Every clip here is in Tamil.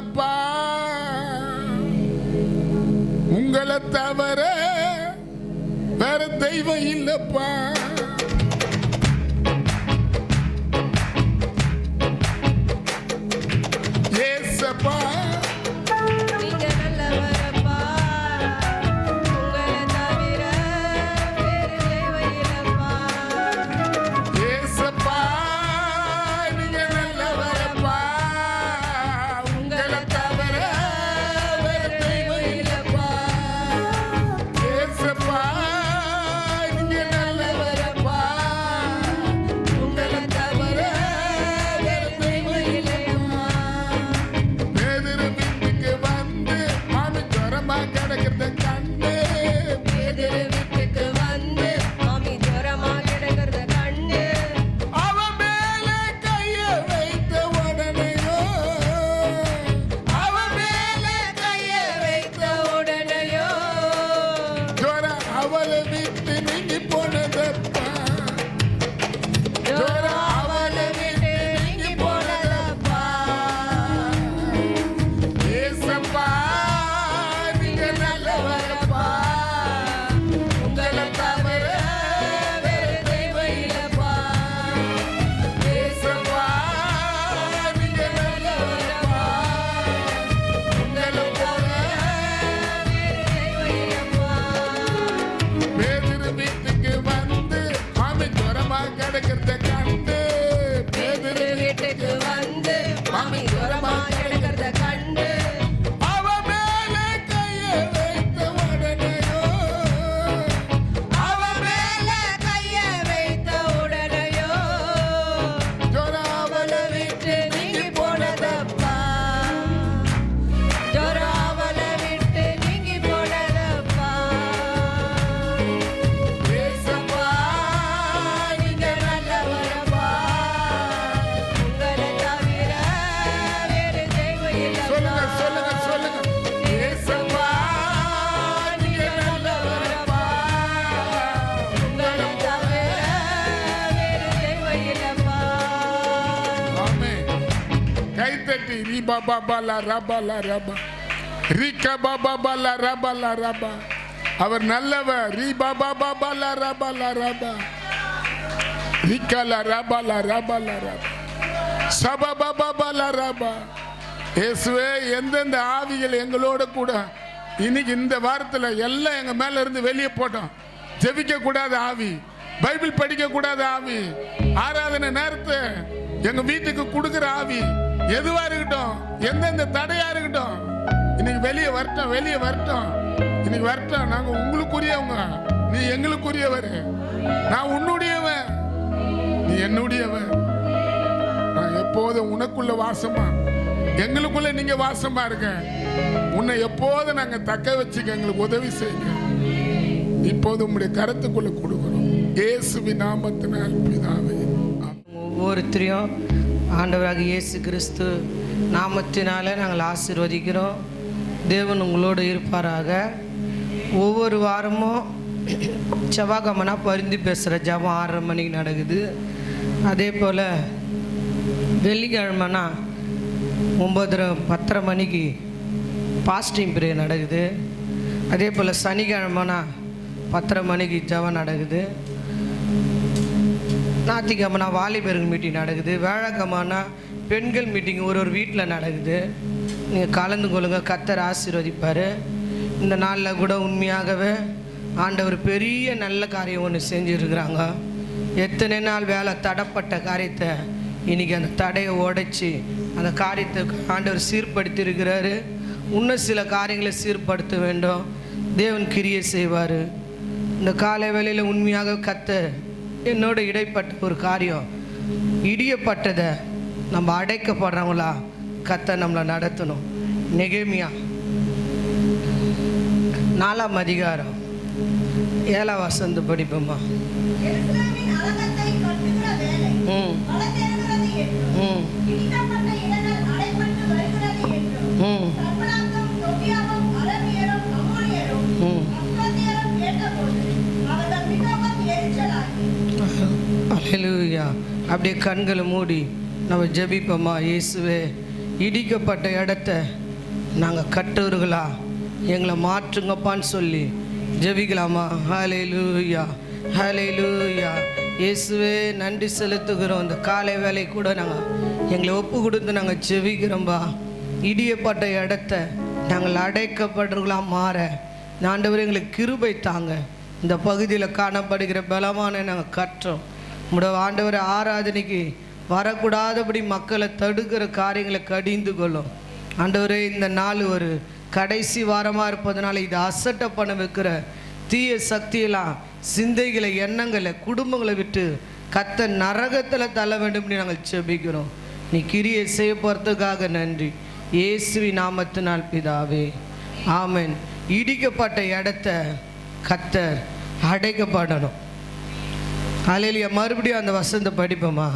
இல்லப்பா, உங்களை தவிர வேற தெய்வம் இல்லப்பா. ஏசப்பா அவர் நல்லவர். எந்தெந்த ஆவிகள் எங்களோட கூட இன்னைக்கு இந்த வாரத்தில் எல்லாம் எங்க மேல இருந்து வெளியே போட்டோம். ஜெபிக்க கூடாத ஆவி, பைபிள் படிக்க கூடாத ஆவி, ஆராதனை நேரத்தை எங்க வீட்டுக்கு கொடுக்கிற ஆவி, எதுவா இருக்கட்டும், எந்தெந்த தடையா இருக்கட்டும், இன்னைக்கு வெளியே வரட்டும், வெளியே வரட்டும், இன்னைக்கு வரட்டும். நாங்க உங்களுக்குரியவங்க, நீ எங்களுக்குரியவர். நான் உன்னுடையவன், நீ என்னுடையவன். நான் எப்போதும் உனக்குள்ள வாசமா, எங்களுக்குள்ள நீங்க வாசமா இருக்க. உன்னை எப்போதும் நாங்க தக்க வச்சுக்க, எங்களுக்கு உதவி செய்யுங்க. இப்போது உங்களுடைய கருத்துக்குள்ள கொடுக்கிறோம், இயேசுவின் நாமத்தினால் பிதாவே. ஒவ்வொருத்தரையும் ஆண்டவராக இயேசு கிறிஸ்து நாமத்தினால நாங்கள் ஆசீர்வதிக்கிறோம். தேவன் உங்களோடு இருப்பாராக. ஒவ்வொரு வாரமும் செவ்வாய்க்கிழமைனா பரிந்து பேசுகிற ஜபம் 6:30 மணிக்கு நடக்குது. அதே போல் வெள்ளிக்கிழமைனா 9:30 மணிக்கு பாஸ்டிங் பிரேயர் நடக்குது. அதே போல் சனிக்கிழமைனா 10:30 மணிக்கு ஜபம் நடக்குது. ஞாயிற்றுக்கிழமைனா வாலிபர்கள் மீட்டிங் நடக்குது. வியாழக்கிழமைனா பெண்கள் மீட்டிங் ஒரு வீட்டில் நடக்குது. நீங்கள் கலந்து கொள்ளுங்க, கர்த்தர் ஆசீர்வதிப்பார். இந்த நாளில் கூட உண்மையாகவே ஆண்டவர் பெரிய நல்ல காரியம் ஒன்று செஞ்சுருக்குறாங்க. எத்தனை நாள் வேலை தடைப்பட்ட காரியத்தை இன்றைக்கி அந்த தடையை உடைச்சி அந்த காரியத்தை ஆண்டவர் சீர்படுத்தி இருக்கிறாரு. இன்னும் சில காரியங்களை சீர்படுத்த வேண்டும். தேவன் கிரியை செய்வார். இந்த காலை வேளையில் உண்மையாக கர்த்தர் என்னோட இடைப்பட்ட ஒரு காரியம், இடியப்பட்டதை நம்ம அடைக்கப்படுறவங்களா கர்த்தர் நம்மளை நடத்தணும். நெகேமியா 4ஆம் அதிகாரம் 7ஆம் வசனம் படிப்போமா. அல்லேலூயா. அப்படியே கண்களை மூடி நம்ம ஜெபிப்போமா. இயேசுவே, இடிக்கப்பட்ட இடத்த நாங்கள் கட்டுறவர்களா எங்களை மாற்றுங்கப்பான்னு சொல்லி ஜெபிக்கலாமா? ஹல்லேலூயா, ஹல்லேலூயா. இயேசுவே நன்றி செலுத்துகிறோம். இந்த காலை வேலை கூட நாங்கள் எங்களை ஒப்பு கொடுத்து நாங்கள் ஜெபிக்கிறோம்பா. இடியப்பட்ட இடத்த நாங்கள் அடைக்கப்படுறவர்களாக மாற ஆண்டவரே எங்களுக்கு கிருபை தாங்க. இந்த பகுதியில் காணப்படுகிற பலமான நாங்கள் கற்றோம். ஆண்டவரை ஆராதனைக்கு வரக்கூடாதபடி மக்களை தடுக்கிற காரியங்களை கடிந்து கொள்ளும் ஆண்டவரே. இந்த நாள் ஒரு கடைசி வாரமாக இருப்பதனால இது அசட்டை பண்ண வைக்கிற தீய சக்தியெல்லாம் சிந்தைகளை எண்ணங்களை குடும்பங்களை விட்டு கத்த நரகத்தில் தள்ள வேண்டும் நாங்கள் செபிக்கிறோம். நீ கிரியை செய்ய போகிறதுக்காக நன்றி. இயேசுவின் நாமத்தினால் பிதாவே, ஆமென். இடிக்கப்பட்ட இடத்த கத்தர் அடைக்கப்படணும். ஹல்லேலூயா. மறுபடியும் அந்த வசந்த படிப்போமா?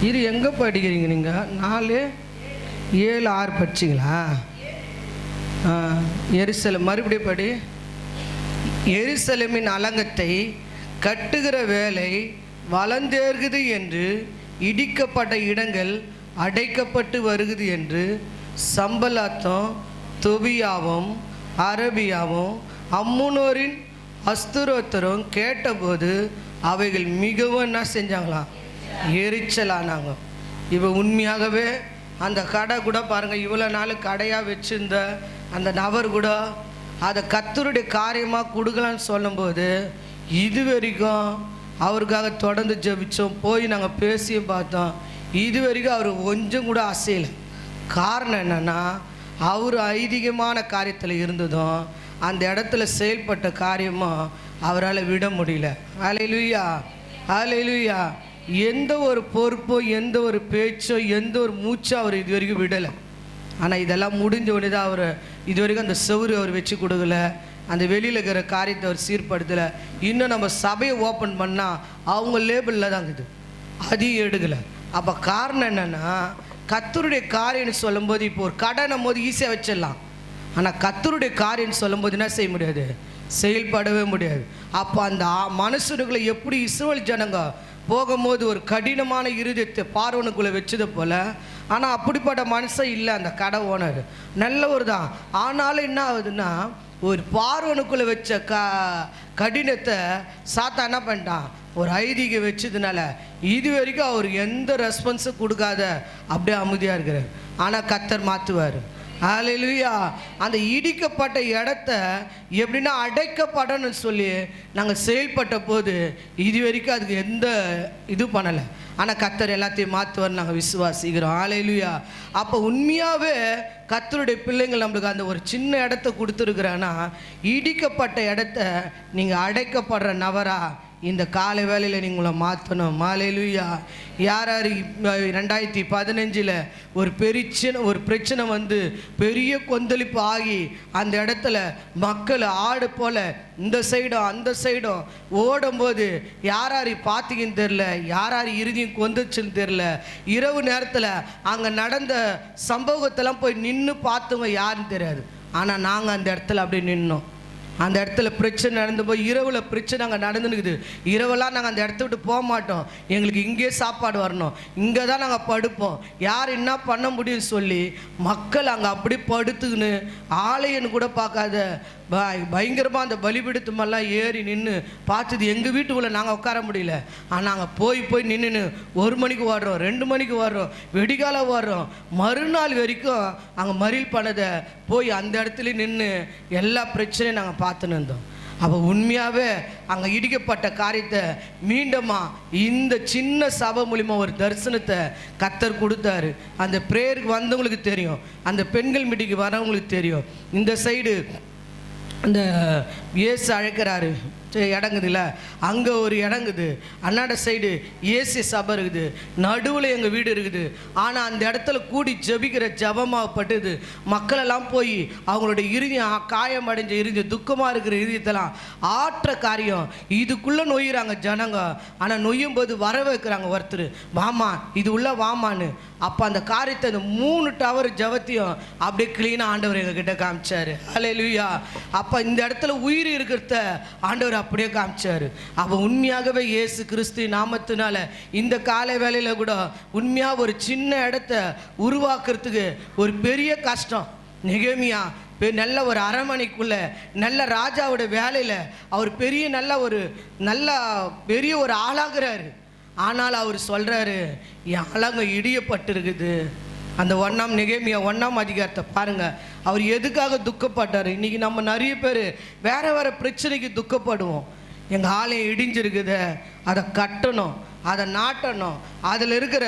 இது எங்க படிக்கிறீங்க நீங்க? 4, 7, 6 படிச்சிங்களா? எருசலேம். மறுபடியும் படி. எருசலேமின் அலங்கத்தை கட்டுகிற வேலை வளர்ந்தேறுகிறது என்று, இடிக்கப்பட்ட இடங்கள் அடைக்கப்பட்டு வருகிறது என்று சம்பலாத்தும் தொபியாவும் அரபியாவும் அம்முனோரின் அஸ்துரோத்தரும் கேட்டபோது அவைகள் மிகவும் என்ன செஞ்சாங்களாம்? எரிச்சலானாங்க. இப்போ உண்மையாகவே அந்த கடை கூட பாருங்கள், இவ்வளோ நாள் கடையாக வச்சுருந்த அந்த நபர் கூட அதை கர்த்தருடைய காரியமாக கொடுக்கலான்னு சொல்லும்போது இது வரைக்கும் அவருக்காக தொடர்ந்து ஜெபிச்சோம், போய் நாங்கள் பேசியும் பார்த்தோம். இது வரைக்கும் அவர் கொஞ்சம் கூட அசையலை. காரணம் என்னென்னா, அவர் ஐதீகமான காரியத்தில் இருந்ததும் அந்த இடத்துல செயல்பட்ட காரியமும் அவரால் விட முடியல. ஹல்லேலூயா, ஹல்லேலூயா. எந்த ஒரு பொறுப்போ, எந்த ஒரு பேச்சோ, எந்த ஒரு மூச்சோ அவர் இது வரைக்கும் விடலை. ஆனால் இதெல்லாம் முடிஞ்ச உடனே தான் அவர் இது வரைக்கும் அந்த செவுரு அவர் வச்சு கொடுக்கல, அந்த வெளியில் இருக்கிற காரியத்தை அவர் சீர்படுத்தலை. இன்னும் நம்ம சபையை ஓப்பன் பண்ணால் அவங்க லேபிளில் தான் இருக்குது, அதையும் எடுக்கலை. அப்போ காரணம் என்னென்னா, கர்த்தருடைய காரியம்னு சொல்லும்போது இப்போ ஒரு கடனும் போது ஈஸியாக வச்சிடலாம். ஆனால் கர்த்தருடைய காரியம்னு சொல்லும்போது என்ன செய்ய முடியாது? செயல்படவே முடியாது. அப்போ அந்த மனுஷனுக்குள்ள எப்படி இஸ்ரவேல் ஜனங்க போகும்போது ஒரு கடினமான இருதயத்தை பார்வனுக்குள்ளே வச்சது போல், ஆனால் அப்படிப்பட்ட மனுஷன் இல்லை அந்த கடை ஓனர், நல்லவர் தான். ஆனாலும் என்ன ஆகுதுன்னா, ஒரு பார்வனுக்குள்ளே வச்ச கடினத்தை சாத்தா என்ன பண்ணிட்டான்? ஒரு ஐதீக வச்சதுனால இது வரைக்கும் அவர் எந்த ரெஸ்பான்ஸும் கொடுக்காத அப்படியே அமைதியாக இருக்கிறார். ஆனால் கர்த்தர் மாற்றுவார். ஹல்லேலூயா. அந்த இடிக்கப்பட்ட இடத்த எப்படின்னா அடைக்கப்படணும்னு சொல்லி நாங்கள் செயல்பட்ட போது இது வரைக்கும் அதுக்கு எந்த இது பண்ணலை. ஆனால் கர்த்தர் எல்லாத்தையும் மாற்றுவார் நாங்கள் விசுவாசிக்கிறோம். ஹல்லேலூயா. அப்போ உண்மையாகவே கர்த்தருடைய பிள்ளைங்கள் நம்மளுக்கு அந்த ஒரு சின்ன இடத்த கொடுத்துருக்குறான்னா, இடிக்கப்பட்ட இடத்த நீங்கள் அடைக்கப்படுற நபரா இந்த காலை வேளையில் நீங்களை மாற்றணும். ஹல்லேலூயா. யார் 2015 ஒரு பிரச்சனை வந்து பெரிய கொந்தளிப்பு ஆகி அந்த இடத்துல மக்கள் ஆடு போல் இந்த சைடும் அந்த சைடும் ஓடும்போது யார் பார்த்தீங்கன்னு தெரில, யார் இறுதியும் கொந்துச்சுன்னு தெரில. இரவு நேரத்தில் அங்கே நடந்த சம்பவத்தெல்லாம் போய் நின்று பார்த்தவங்க யாருன்னு தெரியாது. ஆனால் நாங்கள் அந்த இடத்துல அப்படியே நின்னோம். அந்த இடத்துல பிரச்சனை நடந்து போய் இரவில் பிரச்சனை அங்கே நடந்துனுக்குது. இரவெல்லாம் நாங்கள் அந்த இடத்த விட்டு போக மாட்டோம். எங்களுக்கு இங்கேயே சாப்பாடு வரணும், இங்கே தான் நாங்கள் படுப்போம். யார் என்ன பண்ண முடியும்னு சொல்லி மக்கள் அங்கே அப்படி படுத்துக்கின்னு ஆலயன்னு கூட பார்க்காத பயங்கரமாக அந்த பலிபிடுத்தமெல்லாம் ஏறி நின்று பார்த்தது. எங்கள் வீட்டுக்குள்ளே நாங்கள் உட்கார முடியல. ஆனால் நாங்கள் போய் நின்று 1 மணிக்கு வர்றோம், 2 மணிக்கு வர்றோம், வெடிகாலம் வர்றோம். மறுநாள் வரைக்கும் அங்கே மறியல் பண்ணதை போய் அந்த இடத்துல நின்று எல்லா பிரச்சனையும் நாங்கள் பார்த்துன்னு இருந்தோம். அப்போ உண்மையாகவே அங்கே இடிக்கப்பட்ட காரியத்தை மீண்டுமா இந்த சின்ன சபை மூலிமா ஒரு தரிசனத்தை கர்த்தர் கொடுத்தாரு. அந்த ப்ரேயருக்கு வந்தவங்களுக்கு தெரியும், அந்த பெண்கள் மீட்டிங்கு வரவங்களுக்கு தெரியும். இந்த சைடு அந்த இயேசு அழைக்கிறாரு, இடங்குதுல்ல, அங்கே ஒரு இடங்குது, அண்ணாட சைடு ஏசி சபை இருக்குது, நடுவில் எங்கள் வீடு இருக்குது. ஆனால் அந்த இடத்துல கூடி ஜெபிக்கிற ஜபமாகப்பட்டது மக்களெல்லாம் போய் அவங்களோட இறுதியம் காயம் அடைஞ்ச இறுதியம் துக்கமாக இருக்கிற இறுதியத்தெல்லாம் ஆற்ற காரியம் இதுக்குள்ளே நொய்கிறாங்க ஜனங்க. ஆனால் நொய்யும் போது வர வைக்கிறாங்க ஒருத்தர், வாமா இது உள்ள வாமான்னு. அப்போ அந்த காரியத்தை அந்த 3 டவர் ஜபத்தையும் அப்படியே க்ளீனாக ஆண்டவர் எங்ககிட்ட காமிச்சார். அல்லேலூயா. அப்போ இந்த இடத்துல உயிர் இருக்கிறத ஆண்டவர் அப்படியே காமிச்சார். அப்போ உண்மையாகவே இயேசு கிறிஸ்து நாமத்தினால இந்த காலை வேளையில் கூட உண்மையாக ஒரு சின்ன இடத்த உருவாக்குறதுக்கு ஒரு பெரிய கஷ்டம். நெகேமியா நல்ல ஒரு அரண்மனைக்குள்ள நல்ல ராஜாவோட வேலையில் அவர் நல்ல பெரிய ஒரு ஆளாகிறாரு. ஆனால் அவர் சொல்கிறாரு, என் அழகு இடியப்பட்டிருக்குது. அந்த 1ஆம் நெகேமியா 1ஆம் அதிகாரத்தை பாருங்கள். அவர் எதுக்காக துக்கப்பட்டார்? இன்றைக்கி நம்ம நிறைய பேர் வேறு பிரச்சனைக்கு துக்கப்படுவோம். எங்கள் ஆலயம் இடிஞ்சிருக்குது, அதை கட்டணும், அதை நாட்டணும், அதில் இருக்கிற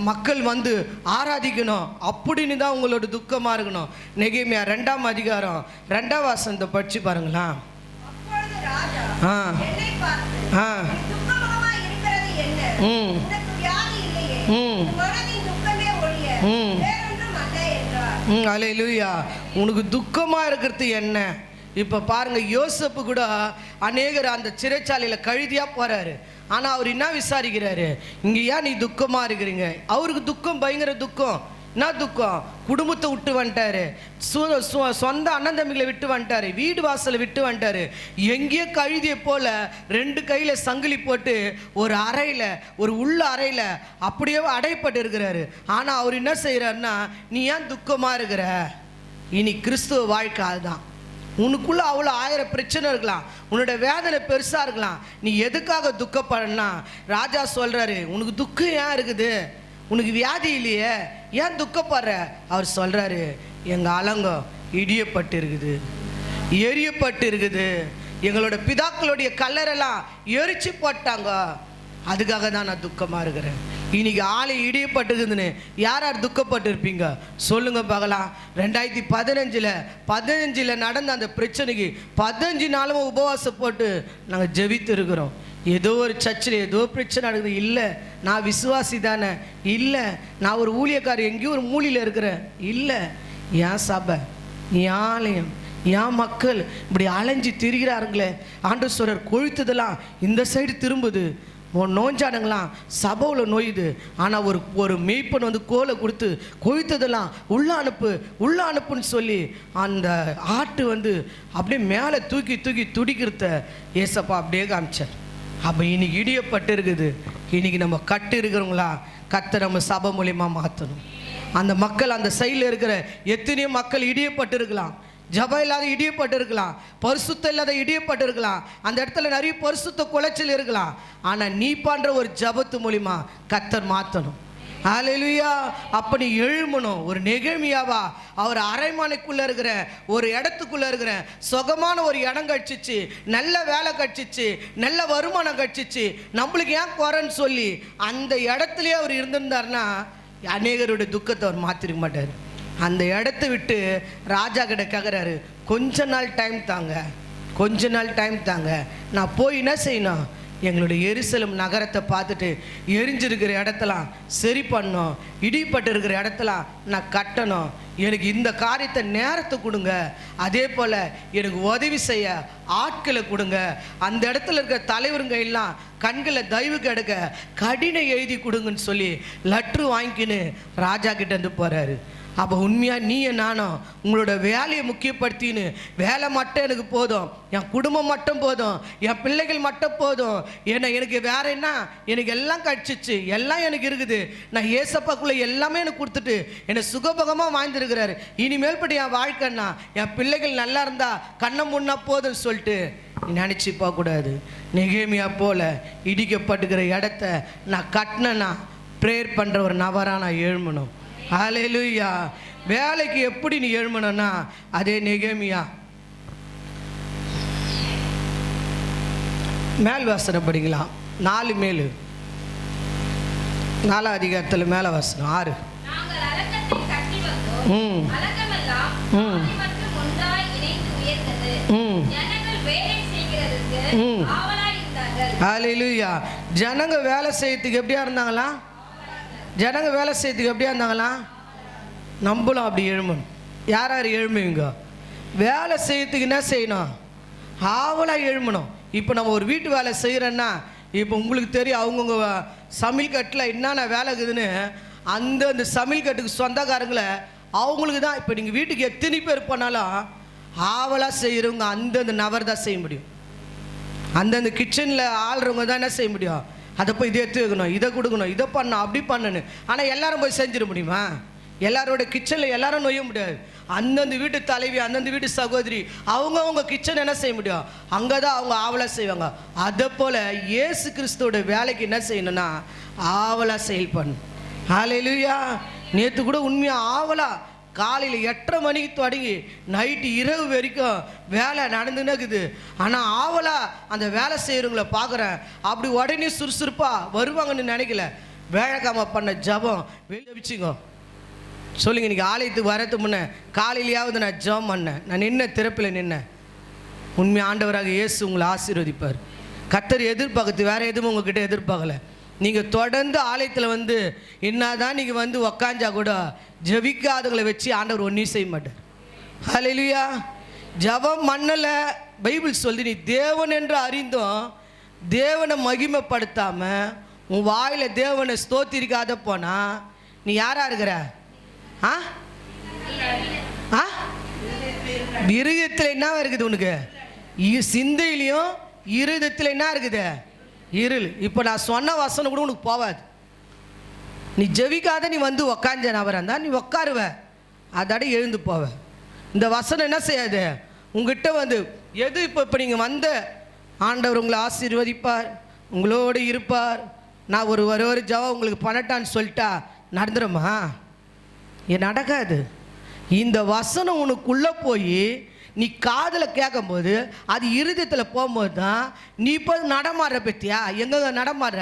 மக்கள் வந்து ஆராதிக்கணும் அப்படின்னு தான் உங்களோட துக்கமாக இருக்கணும். நெகேமியா 2ஆம் அதிகாரம் 2ஆம் வசனத்தை படித்து பாருங்களா. அல்லேலூயா. உனக்கு துக்கமாக இருக்கிறது என்ன? இப்போ பாருங்க, யோசப்பு கூட அநேகர் அந்த சிறைச்சாலையில் கழுதியாக போகிறாரு. ஆனால் அவர் என்ன விசாரிக்கிறாரு, இங்கே ஏன் நீ துக்கமாக இருக்கிறீங்க? அவருக்கு துக்கம், பயங்கர துக்கம். என்ன துக்கம்? குடும்பத்தை விட்டு வந்துட்டாரு, சொந்த அண்ணன் தம்பிகளை விட்டு வந்துட்டாரு, வீடு வாசலை விட்டு வந்துட்டாரு. எங்கேயோ கழுதியை போல 2 கையில் சங்கிலி போட்டு ஒரு அறையில், ஒரு உள்ள அறையில் அப்படியே அடைப்பட்டு இருக்கிறாரு. ஆனால் அவர் என்ன செய்கிறாருன்னா, நீ ஏன் துக்கமாக இருக்கிற? இனி கிறிஸ்துவ வாழ்க்கை அதுதான். உனக்குள்ள அவ்வளோ 1000 பிரச்சனை இருக்கலாம், உன்னோட வேதனை பெருசாக இருக்கலாம், நீ எதுக்காக துக்கப்படனா? ராஜா சொல்கிறாரு, உனக்கு துக்கம் ஏன் இருக்குது? உனக்கு வியாதி இல்லையே, ஏன் துக்கப்படுற? அவர் சொல்கிறாரு, எங்கள் அலங்கம் இடியப்பட்டு இருக்குது, எரியப்பட்டு இருக்குது, எங்களோட பிதாக்களுடைய கல்லறைலாம் எரிச்சு போட்டாங்க, அதுக்காக தான் நான் துக்கமாக இருக்கிறேன். இன்னைக்கு ஆளை இடியப்பட்டுக்குதுன்னு யார் யார் துக்கப்பட்டு இருப்பீங்க சொல்லுங்க பார்க்கலாம். 2015 நடந்த அந்த பிரச்சனைக்கு 15 நாளும் உபவாசம் போட்டு நாங்கள் ஜெபித்து இருக்கிறோம். ஏதோ ஒரு சர்ச்சில் ஏதோ பிரச்சனை நடக்குது, இல்லை நான் விசுவாசி தானே, இல்லை நான் ஒரு ஊழியக்காரர் எங்கேயும் ஒரு மூலையில் இருக்கிறேன், இல்லை என் சபை, என் ஆலயம், என் மக்கள் இப்படி அலைஞ்சி திரிகிறாருங்களே. ஆண்டவர் சொல்றார், கொழுத்ததெல்லாம் இந்த சைடு திரும்புது, நோஞ்சானுங்களாம் சபையில் நோயுது. ஆனால் ஒரு மெய்ப்பன் வந்து கோலை கொடுத்து கொழுத்ததெல்லாம் உள்ள அனுப்புன்னு சொல்லி அந்த ஆட்டு வந்து அப்படியே மேலே தூக்கி துடிக்கிறத ஏசப்பா அப்படியே காமிச்சார். அப்போ இன்னைக்கு இடியப்பட்டு இருக்குது, இன்னைக்கு நம்ம கட்டு இருக்கிறவங்களா கத்தை நம்ம சபை மூலியமா மாற்றணும். அந்த மக்கள், அந்த சைடில் இருக்கிற எத்தனையோ மக்கள் இடியப்பட்டு இருக்கலாம், ஜபம் இல்லாத இடியப்பட்டு இருக்கலாம், பரிசுத்தம் இல்லாத இடியப்பட்டு இருக்கலாம், அந்த இடத்துல நிறைய பரிசுத்த குலைச்சல் இருக்கலாம். ஆனால் நீ பண்ணுற ஒரு ஜபத்து மூலிமா கர்த்தர் மாற்றணும். ஹல்லேலூயா. அப்போ நீ எழுமணும். ஒரு நெகேமியாவா அவர் அரைமனைக்குள்ளே இருக்கிற ஒரு இடத்துக்குள்ளே இருக்கிற சுகமான ஒரு இடம் கட்சிச்சு, நல்ல வேலை கட்சிச்சு, நல்ல வருமானம் கட்சிச்சு, நம்மளுக்கு ஏன் குறைன்னு சொல்லி அந்த இடத்துலையே அவர் இருந்திருந்தார்னா அநேகருடைய துக்கத்தை அவர் மாற்றிருக்க மாட்டார். அந்த இடத்த விட்டு ராஜா கிட்ட கேட்குறாரு, கொஞ்ச நாள் டைம் தாங்க, நான் போய் என்ன செய்யணும், எங்களுடைய எருசலேம் நகரத்தை பார்த்துட்டு எரிஞ்சிருக்கிற இடத்தெல்லாம் சரி பண்ணணும், இடிப்பட்டு இருக்கிற இடத்தெல்லாம் நான் கட்டணும், எனக்கு இந்த காரியத்தை நேரத்தை கொடுங்க, அதே போல் எனக்கு உதவி செய்ய ஆட்களை கொடுங்க, அந்த இடத்துல இருக்கிற தலைவருங்க எல்லாம் கண்களை தயவு கெடுக்க கடினை எழுதி கொடுங்கன்னு சொல்லி லெட்ரு வாங்கிக்கின்னு ராஜா கிட்ட இருந்து போகிறாரு. அப்போ உண்மையாக நீ நானும் உங்களோட வேலையை முக்கியப்படுத்தின்னு, வேலை மட்டும் எனக்கு போதும், என் குடும்பம் மட்டும் போதும், என் பிள்ளைகள் மட்டும் போதும், எனக்கு வேற என்ன, எனக்கு எல்லாம் கழிச்சிச்சு, எல்லாம் எனக்கு இருக்குது, நான் ஏசப்பாக்குள்ளே எல்லாமே எனக்கு கொடுத்துட்டு என்னை சுகபகமாக வாழ்ந்துருக்கிறாரு, இனிமேல் படி என் வாழ்க்கைன்னா என் பிள்ளைகள் நல்லா இருந்தா கண்ணை முன்னா போதும்னு சொல்லிட்டு நீ நினச்சி போகக்கூடாது. நெகேமியா போல இடிக்கப்பட்டுக்கிற இடத்த நான் கட்டினேன்னா ப்ரேயர் பண்ணுற ஒரு நபராக நான் எழுமணும். ஹல்லேலூயா. வேலைக்கு எப்படி நீ எழுமணும்னா அதே நெகேமியா. மேல் வாசனம் படிக்கலாம். 4 அதிகாரத்தில் மேல வாசனம் 6. ஹல்லேலூயா. ஜனங்க வேலை செய்யறதுக்கு எப்படியா இருந்தாங்களா? ஜனங்க வேலை செய்யறதுக்கு எப்படியா இருந்தாங்களா? நம்மளும் அப்படி எழுமணும். யார் யார் எழும்புவீங்க? வேலை செய்யறதுக்கு என்ன செய்யணும்? ஆவலாக எழுமணும். இப்போ நம்ம ஒரு வீட்டு வேலை செய்கிறோன்னா, இப்போ உங்களுக்கு தெரியும் அவங்கவுங்க சமையல் கட்டில் என்னென்ன வேலை இருக்குதுன்னு அந்த சமையல் கட்டுக்கு சொந்தக்காரங்களை அவங்களுக்கு தான். இப்போ நீங்கள் வீட்டுக்கு எத்தனை பேர் போனாலும் ஆவலாக செய்கிறவங்க அந்தந்த நபர் தான் செய்ய முடியும். அந்தந்த கிச்சனில் ஆள்றவங்க தான் என்ன செய்ய முடியும்? அதை போய் இதை எடுத்து வைக்கணும், இதை கொடுக்கணும், இதை பண்ணணும், அப்படி பண்ணணும். ஆனால் எல்லாரும் போய் செஞ்சிட முடியுமா? எல்லாரோட கிச்சனில் எல்லாரும் நொய்ய முடியாது. அந்தந்த வீட்டு தலைவி, அந்தந்த வீட்டு சகோதரி அவங்கவுங்க கிச்சன் என்ன செய்ய முடியும்? அங்கே தான் அவங்க ஆவலாக செய்வாங்க. அதை போல் இயேசு கிறிஸ்துவோட வேலைக்கு என்ன செய்யணும்னா ஆவலாக செயல்படணும். ஹல்லேலூயா. நேற்று கூட உண்மையாக ஆவலாக காலையில் 8:30 மணிக்கு தொடங்கி நைட்டு இரவு வரைக்கும் வேலை நடந்துன்னு இருக்குது. ஆனால் ஆவலாக அந்த வேலை செய்கிறவங்கள பார்க்குறேன். அப்படி உடனே சுறுசுறுப்பாக வருவாங்கன்னு நினைக்கல. வேலைக்காம பண்ண ஜபம் வெளியே வச்சுக்கோ சொல்லுங்க. இன்றைக்கி ஆலயத்துக்கு வரதுக்கு முன்னே காலையிலையாவது நான் ஜபம் பண்ணேன். நான் நின்ன திறப்பில் நின்னேன். உண்மை ஆண்டவராக இயேசு உங்களை ஆசீர்வதிப்பார். கர்த்தர் எதிர்பார்க்குறது வேறு எதுவும் உங்ககிட்ட எதிர்பார்க்கலை. நீங்கள் தொடர்ந்து ஆலயத்தில் வந்து என்னதான் நீங்கள் வந்து உக்காஞ்சா கூட ஜபிக்காதவங்களை வச்சு ஆண்டவர் ஒன்றும் செய்ய மாட்டார். ஹல்லேலூயா. ஜபம் மண்ணலை. பைபிள் சொல்லி நீ தேவன் என்று அறிந்தும் தேவனை மகிமைப்படுத்தாமல் உன் வாயில் தேவனை ஸ்தோத்திரிக்காத போனால் நீ யாரா இருக்கிற? இருதயத்தில் என்ன இருக்குது உனக்கு? சிந்தையிலையும் இருதயத்தில் என்ன இருக்குது? இருள். இப்போ நான் சொன்ன வசனம் கூட உனக்கு போவாது. நீ ஜெபிக்காத நீ வந்து உக்காஞ்ச நபராக இருந்தால் நீ உக்காருவ, அதோட எழுந்து போவ. இந்த வசனம் என்ன செய்யாது உங்ககிட்ட வந்து எது? இப்போ நீங்கள் வந்த ஆண்டவர் உங்களை ஆசீர்வதிப்பார், உங்களோடு இருப்பார். நான் ஒரு ஜவா உங்களுக்கு பண்ணட்டான்னு சொல்லிட்டா நடந்துருமா? ஏன் நடக்காது. இந்த வசனம் உனக்குள்ளே போய் நீ காதில் கேட்கும்போது அது இருதயத்தில் போகும்போது தான் நீ இப்போ நடமாடுற பற்றியா? எங்கே நடமாடுற?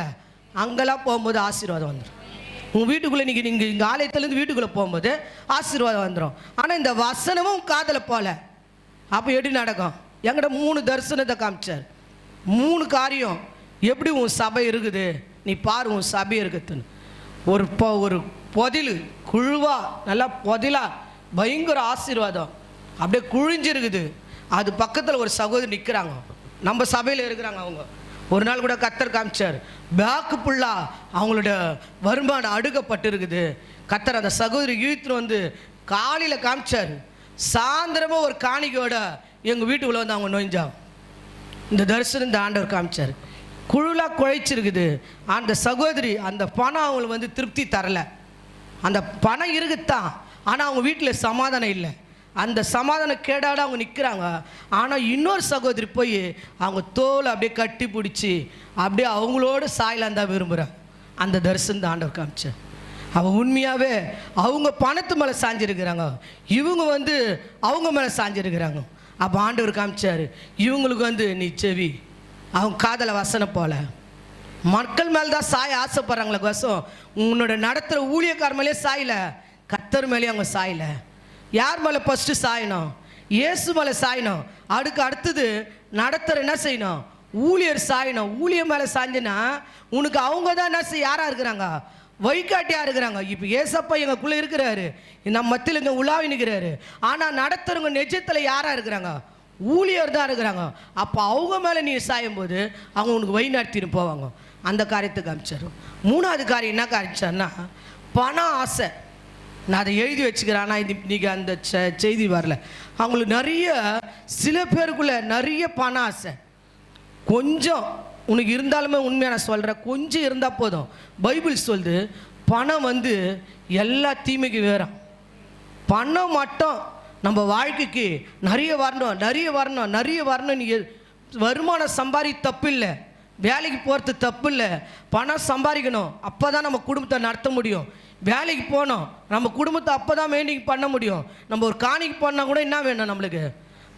அங்கெல்லாம் போகும்போது ஆசீர்வாதம் வந்துடும். உங்கள் வீட்டுக்குள்ளே நீங்கள் இங்கே ஆலயத்துலேருந்து வீட்டுக்குள்ளே போகும்போது ஆசீர்வாதம் வந்துடும். ஆனால் இந்த வசனமும் காதில் போகல. அப்போ எப்படி நடக்கும்? என்கிட்ட 3 தரிசனத்தை காமிச்சார். 3 காரியம். எப்படி உன் சபை இருக்குது நீ பாரு. உன் சபை இருக்குதுன்னு ஒரு பொதில் குழுவா நல்லா பொதிலா பயங்கர ஆசீர்வாதம் அப்படியே குழிஞ்சிருக்குது. அது பக்கத்தில் ஒரு சகோதரி நிற்கிறாங்க, நம்ம சபையில் இருக்கிறாங்க. அவங்க ஒரு நாள் கூட கர்த்தர் காமிச்சார். பேக்கு ஃபுல்லாக அவங்களோட வருமானம் அடுக்கப்பட்டு இருக்குது. கர்த்தர் அந்த சகோதரி இழுத்துட்டு வந்து காலையில் காமிச்சார். சாயந்தரமாக ஒரு காணிக்கையோட எங்கள் வீட்டுக்குள்ளே வந்து அவங்க நோய்ஞ்சாங்க. இந்த தரிசனம் இந்த ஆண்டவர் காமிச்சார். குழுலாக குழைச்சிருக்குது. அந்த சகோதரி அந்த பணம் அவங்களுக்கு வந்து திருப்தி தரலை. அந்த பணம் இருக்குத்தான், ஆனால் அவங்க வீட்டில் சமாதானம் இல்லை. அந்த சமாதானம் கேடாட அவங்க நிற்கிறாங்க. ஆனால் இன்னொரு சகோதரி போய் அவங்க தோல் அப்படியே கட்டி பிடிச்சி அப்படியே அவங்களோட சாயலாம் தான் விரும்புகிறாங்க. அந்த தரிசனம் ஆண்டவர் காமிச்சார். அவன் உண்மையாகவே அவங்க பணத்து மேலே சாஞ்சிருக்கிறாங்க, இவங்க வந்து அவங்க மேலே சாஞ்சிருக்கிறாங்க. அப்போ ஆண்டவர் காமிச்சார், இவங்களுக்கு வந்து நீ செவி. அவங்க காதலை வசனம் போல மக்கள் மேலே தான் சாய ஆசைப்படுறாங்களே கோசம் உன்னோட நடத்துகிற ஊழியக்கார மேலே சாயல, கர்த்தர் மேலேயும் அவங்க சாயல. யார் மேலே ஃபஸ்ட்டு சாயணும்? இயேசு மேலே சாயணும். அடுத்தது நடத்துகிற என்ன செய்யணும்? ஊழியர் சாயணும். ஊழியர் மேலே சாஞ்சினா உனக்கு அவங்க தான் என்ன செய்ய யாராக இருக்கிறாங்க? வழிகாட்டியாக இருக்கிறாங்க. இப்போ ஏசப்பா எங்களுக்குள்ளே இருக்கிறாரு, நம்ம மத்தியில் இங்கே உலாவி நிற்கிறாரு. ஆனால் நடத்துகிறவங்க நிஜத்தில் யாராக இருக்கிறாங்க? ஊழியர் தான் இருக்கிறாங்க. அப்போ அவங்க மேலே நீ சாயும் போது அவங்க உனக்கு வழி நடத்தின்னு போவாங்க. அந்த காரியத்தை காமிச்சார். 3வது காரியம் என்ன காமிச்சார்னா பண ஆசை. நான் அதை எழுதி வச்சுக்கிறேன். ஆனால் இது இன்றைக்கி அந்த செய்தி வரல. அவங்களுக்கு நிறைய சில பேருக்குள்ளே நிறைய பண ஆசை. கொஞ்சம் உனக்கு இருந்தாலுமே உண்மையாக நான் சொல்கிறேன், கொஞ்சம் இருந்தால் போதும். பைபிள் சொல்லுது பணம் வந்து எல்லா தீமைக்கு வேறாம். பணம் மட்டும் நம்ம வாழ்க்கைக்கு நிறைய வரணும். நீங்கள் வருமானம் சம்பாதி தப்பு இல்லை, வேலைக்கு போகிறது தப்பு இல்லை. பணம் சம்பாதிக்கணும், அப்போ தான் நம்ம குடும்பத்தை நடத்த முடியும். வேலைக்கு போனோம், நம்ம குடும்பத்தை அப்போ தான் மெயின்டைன் பண்ண முடியும். நம்ம ஒரு காணிக்கு போனால் கூட என்ன வேணும்? நம்மளுக்கு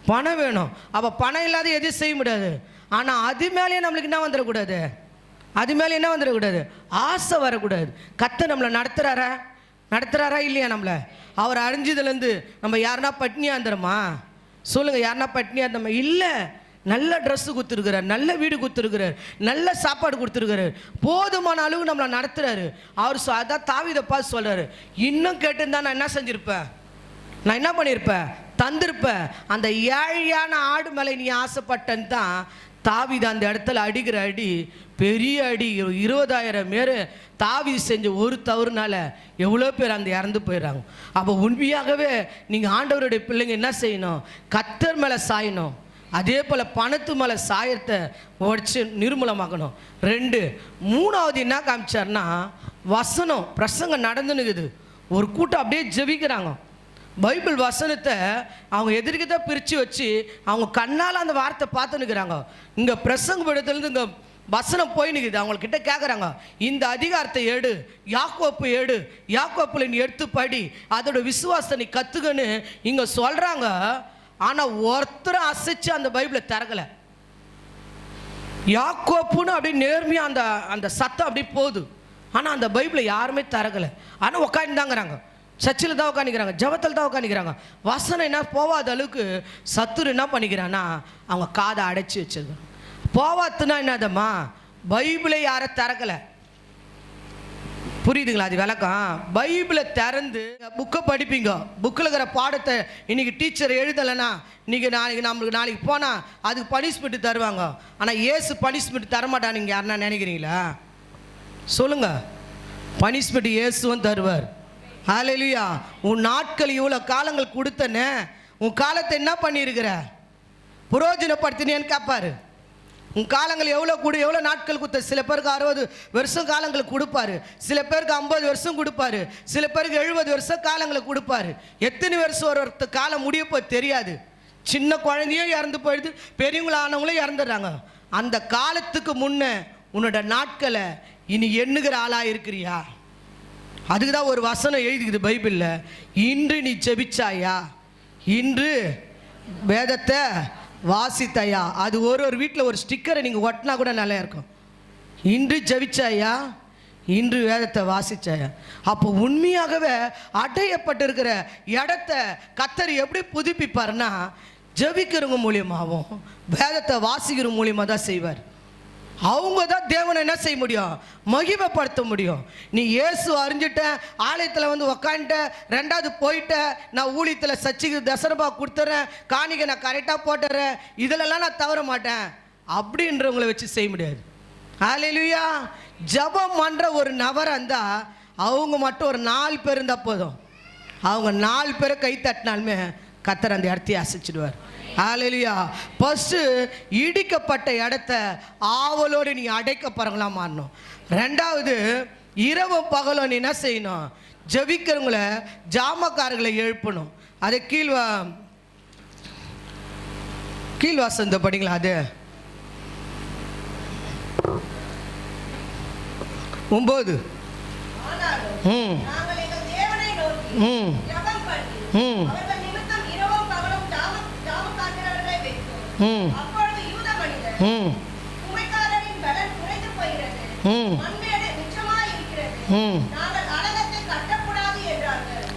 பணம் வேணும். அப்போ பணம் இல்லாத எதுவும் செய்ய முடியாது. ஆனால் அது மேலேயே நம்மளுக்கு என்ன வந்துடக்கூடாது? ஆசை வரக்கூடாது. கர்த்தர் நம்மளை நடத்துகிறாரா இல்லையா? நம்மளை அவர் அறிஞ்சதுலேருந்து நம்ம யாருன்னா பட்னியாக இருந்துருமா? சொல்லுங்கள், யாருன்னா பட்னியாக இருந்தோமா? இல்லை. நல்ல ட்ரெஸ்ஸு கொடுத்துருக்கிறார், நல்ல வீடு கொடுத்துருக்கிறார், நல்ல சாப்பாடு கொடுத்துருக்கிறார், போதுமான அளவு நம்மளை நடத்துகிறாரு. அவர் அதான் தாவீதை பார்த்து சொல்கிறாரு, இன்னும் கேட்டுருந்தா நான் என்ன செஞ்சுருப்பேன், நான் என்ன பண்ணியிருப்பேன், தந்திருப்பேன். அந்த ஏழையான ஆடு மேலே நீ ஆசைப்பட்டன்னு தான் தாவீது அந்த இடத்துல அடிக்கிற அடி பெரிய அடி. 20,000 பேர் தாவீது செஞ்ச ஒரு தவறுனால எவ்வளோ பேர் அந்த இறந்து போயிடுறாங்க. அப்போ உண்மையாகவே நீங்கள் ஆண்டவருடைய பிள்ளைங்க என்ன செய்யணும், கர்த்தர் மேலே சாயணும். அதே போல் பணத்து மேலே சாயத்தை உடச்சி நிர்மூலமாக்கணும். 2 3வது என்ன காமிச்சார்னா, வசனம் பிரசங்கம் நடந்துனுக்குது, ஒரு கூட்டம் அப்படியே ஜெபிக்கிறாங்க. பைபிள் வசனத்தை அவங்க எதிர்க்க தான் பிரித்து வச்சு அவங்க கண்ணால் அந்த வார்த்தை பார்த்துன்னுக்குறாங்க. இங்கே பிரசங்க படத்துலேருந்து இங்கே வசனம் போய் நிற்குது. அவங்கக்கிட்ட கேட்குறாங்க, இந்த அதிகாரத்தை எடு, யாக்கோப்பு எடு, யாக்கோப்பில் நீ எடுத்து படி, அதோட விசுவாசத்தை நீ கற்றுக்கன்னு இங்கே சொல்கிறாங்க. ஆனால் ஒருத்தரும் அசைச்சு அந்த பைபிளை திறக்கலை. யாக்கோப்புன்னு அப்படியே நேர்மையாக அந்த அந்த சத்தம் அப்படி போகுது. ஆனால் அந்த பைபிளை யாருமே திறக்கலை. ஆனால் உட்காந்துதாங்கிறாங்க, சர்ச்சில் தான் உட்காந்துக்கிறாங்க, ஜபத்தில் தான் உட்காந்துக்கிறாங்க. வசனம் என்ன போகாத அளவுக்கு சத்துரு என்ன பண்ணிக்கிறான்னா அவங்க காதை அடைச்சி வச்சிருக்காங்க. போவாத்துனா என்னதம்மா, பைபிளை யாரை திறக்கலை. புரியுதுங்களா அது விளக்கம்? பைபிளை திறந்து புக்கை படிப்பீங்க, புக்கில் இருக்கிற பாடத்தை இன்னைக்கு டீச்சர் எழுதலைன்னா இன்னைக்கு நாளைக்கு போனால் அதுக்கு பனிஷ்மெண்ட் தருவாங்க. ஆனால் ஏசு பனிஷ்மெண்ட் தரமாட்டான்னு நீங்கள் யாருன்னா நினைக்கிறீங்களா? சொல்லுங்க, பனிஷ்மெண்ட் ஏசுவும் தருவார். ஹல்லேலூயா. உன் நாட்கள் இவ்வளோ காலங்கள் கொடுத்தனே, உன் காலத்தை என்ன பண்ணியிருக்கிற, புரோஜனப்படுத்தினேன்னு கேட்பாரு. உன் காலங்கள் எவ்வளோ நாட்கள் கொடுத்த. சில பேருக்கு 60 வருஷம் காலங்கள் கொடுப்பாரு, சில பேருக்கு 50 வருஷம் கொடுப்பாரு, சில பேருக்கு 70 வருஷம் காலங்களை கொடுப்பாரு. எத்தனை வருஷம் ஒரு காலம் முடியப்போ தெரியாது. சின்ன குழந்தையும் இறந்து போயிடுது, பெரியவங்களானவங்களும் இறந்துடுறாங்க. அந்த காலத்துக்கு முன்னே உன்னோட நாட்களை இனி எண்ணுகிற ஆளாக இருக்கிறியா? அதுக்கு தான் ஒரு வசனம் எழுதிக்குது பைபிளில், இன்று நீ ஜெபிச்சாயா, இன்று வேதத்தை வாசித்தாயா. அது ஒரு வீட்டில் ஒரு ஸ்டிக்கரை நீங்கள் ஒட்டினா கூட நல்லா இருக்கும். இன்று ஜெபிச்சாயா, இன்று வேதத்தை வாசிச்சாயா. அப்போ உண்மையாகவே அடையப்பட்டிருக்கிற இடத்த கர்த்தர் எப்படி புதுப்பிப்பார்னா, ஜெபிக்கிறவங்க மூலியமாகவும் வேதத்தை வாசிக்கிற மூலியமாக தான் செய்வார். அவங்க தான் தேவனை என்ன செய்ய முடியும், மகிமைப்படுத்த முடியும். நீ இயேசு அறிஞ்சிட்ட, ஆலயத்தில் வந்து உக்காண்ட, 2வது போயிட்ட, நான் ஊழியத்தில் சர்ச்சுக்கு தசரபா கொடுத்துட்றேன், காணிக்கை நான் கரெக்டாக போட்டுறேன், இதிலெல்லாம் நான் தவற மாட்டேன் அப்படின்றவங்களை வச்சு செய்ய முடியாது. ஹல்லேலூயா. ஜெபம் பண்ணுற ஒரு நபராக இருந்தால் அவங்க மட்டும் ஒரு 4 பேர் இருந்தால் போதும். அவங்க 4 பேரை கை தட்டினாலுமே கர்த்தர் அந்த இடத்தையே அசைச்சிடுவார். ஹல்லேலூயா. ஃபர்ஸ்ட் இடிக்கப்பட்ட இடத்த ஆவலோடு நீ அடைக்கப்படுறவங்களா மாறணும். 2வது இரவும் பகலும் நீ என்ன செய்யணும், ஜெபிக்கிறவங்கள ஜாமக்காரர்களை எழுப்பணும். அதை கீழ்வாசந்த படிங்களா, அது 9.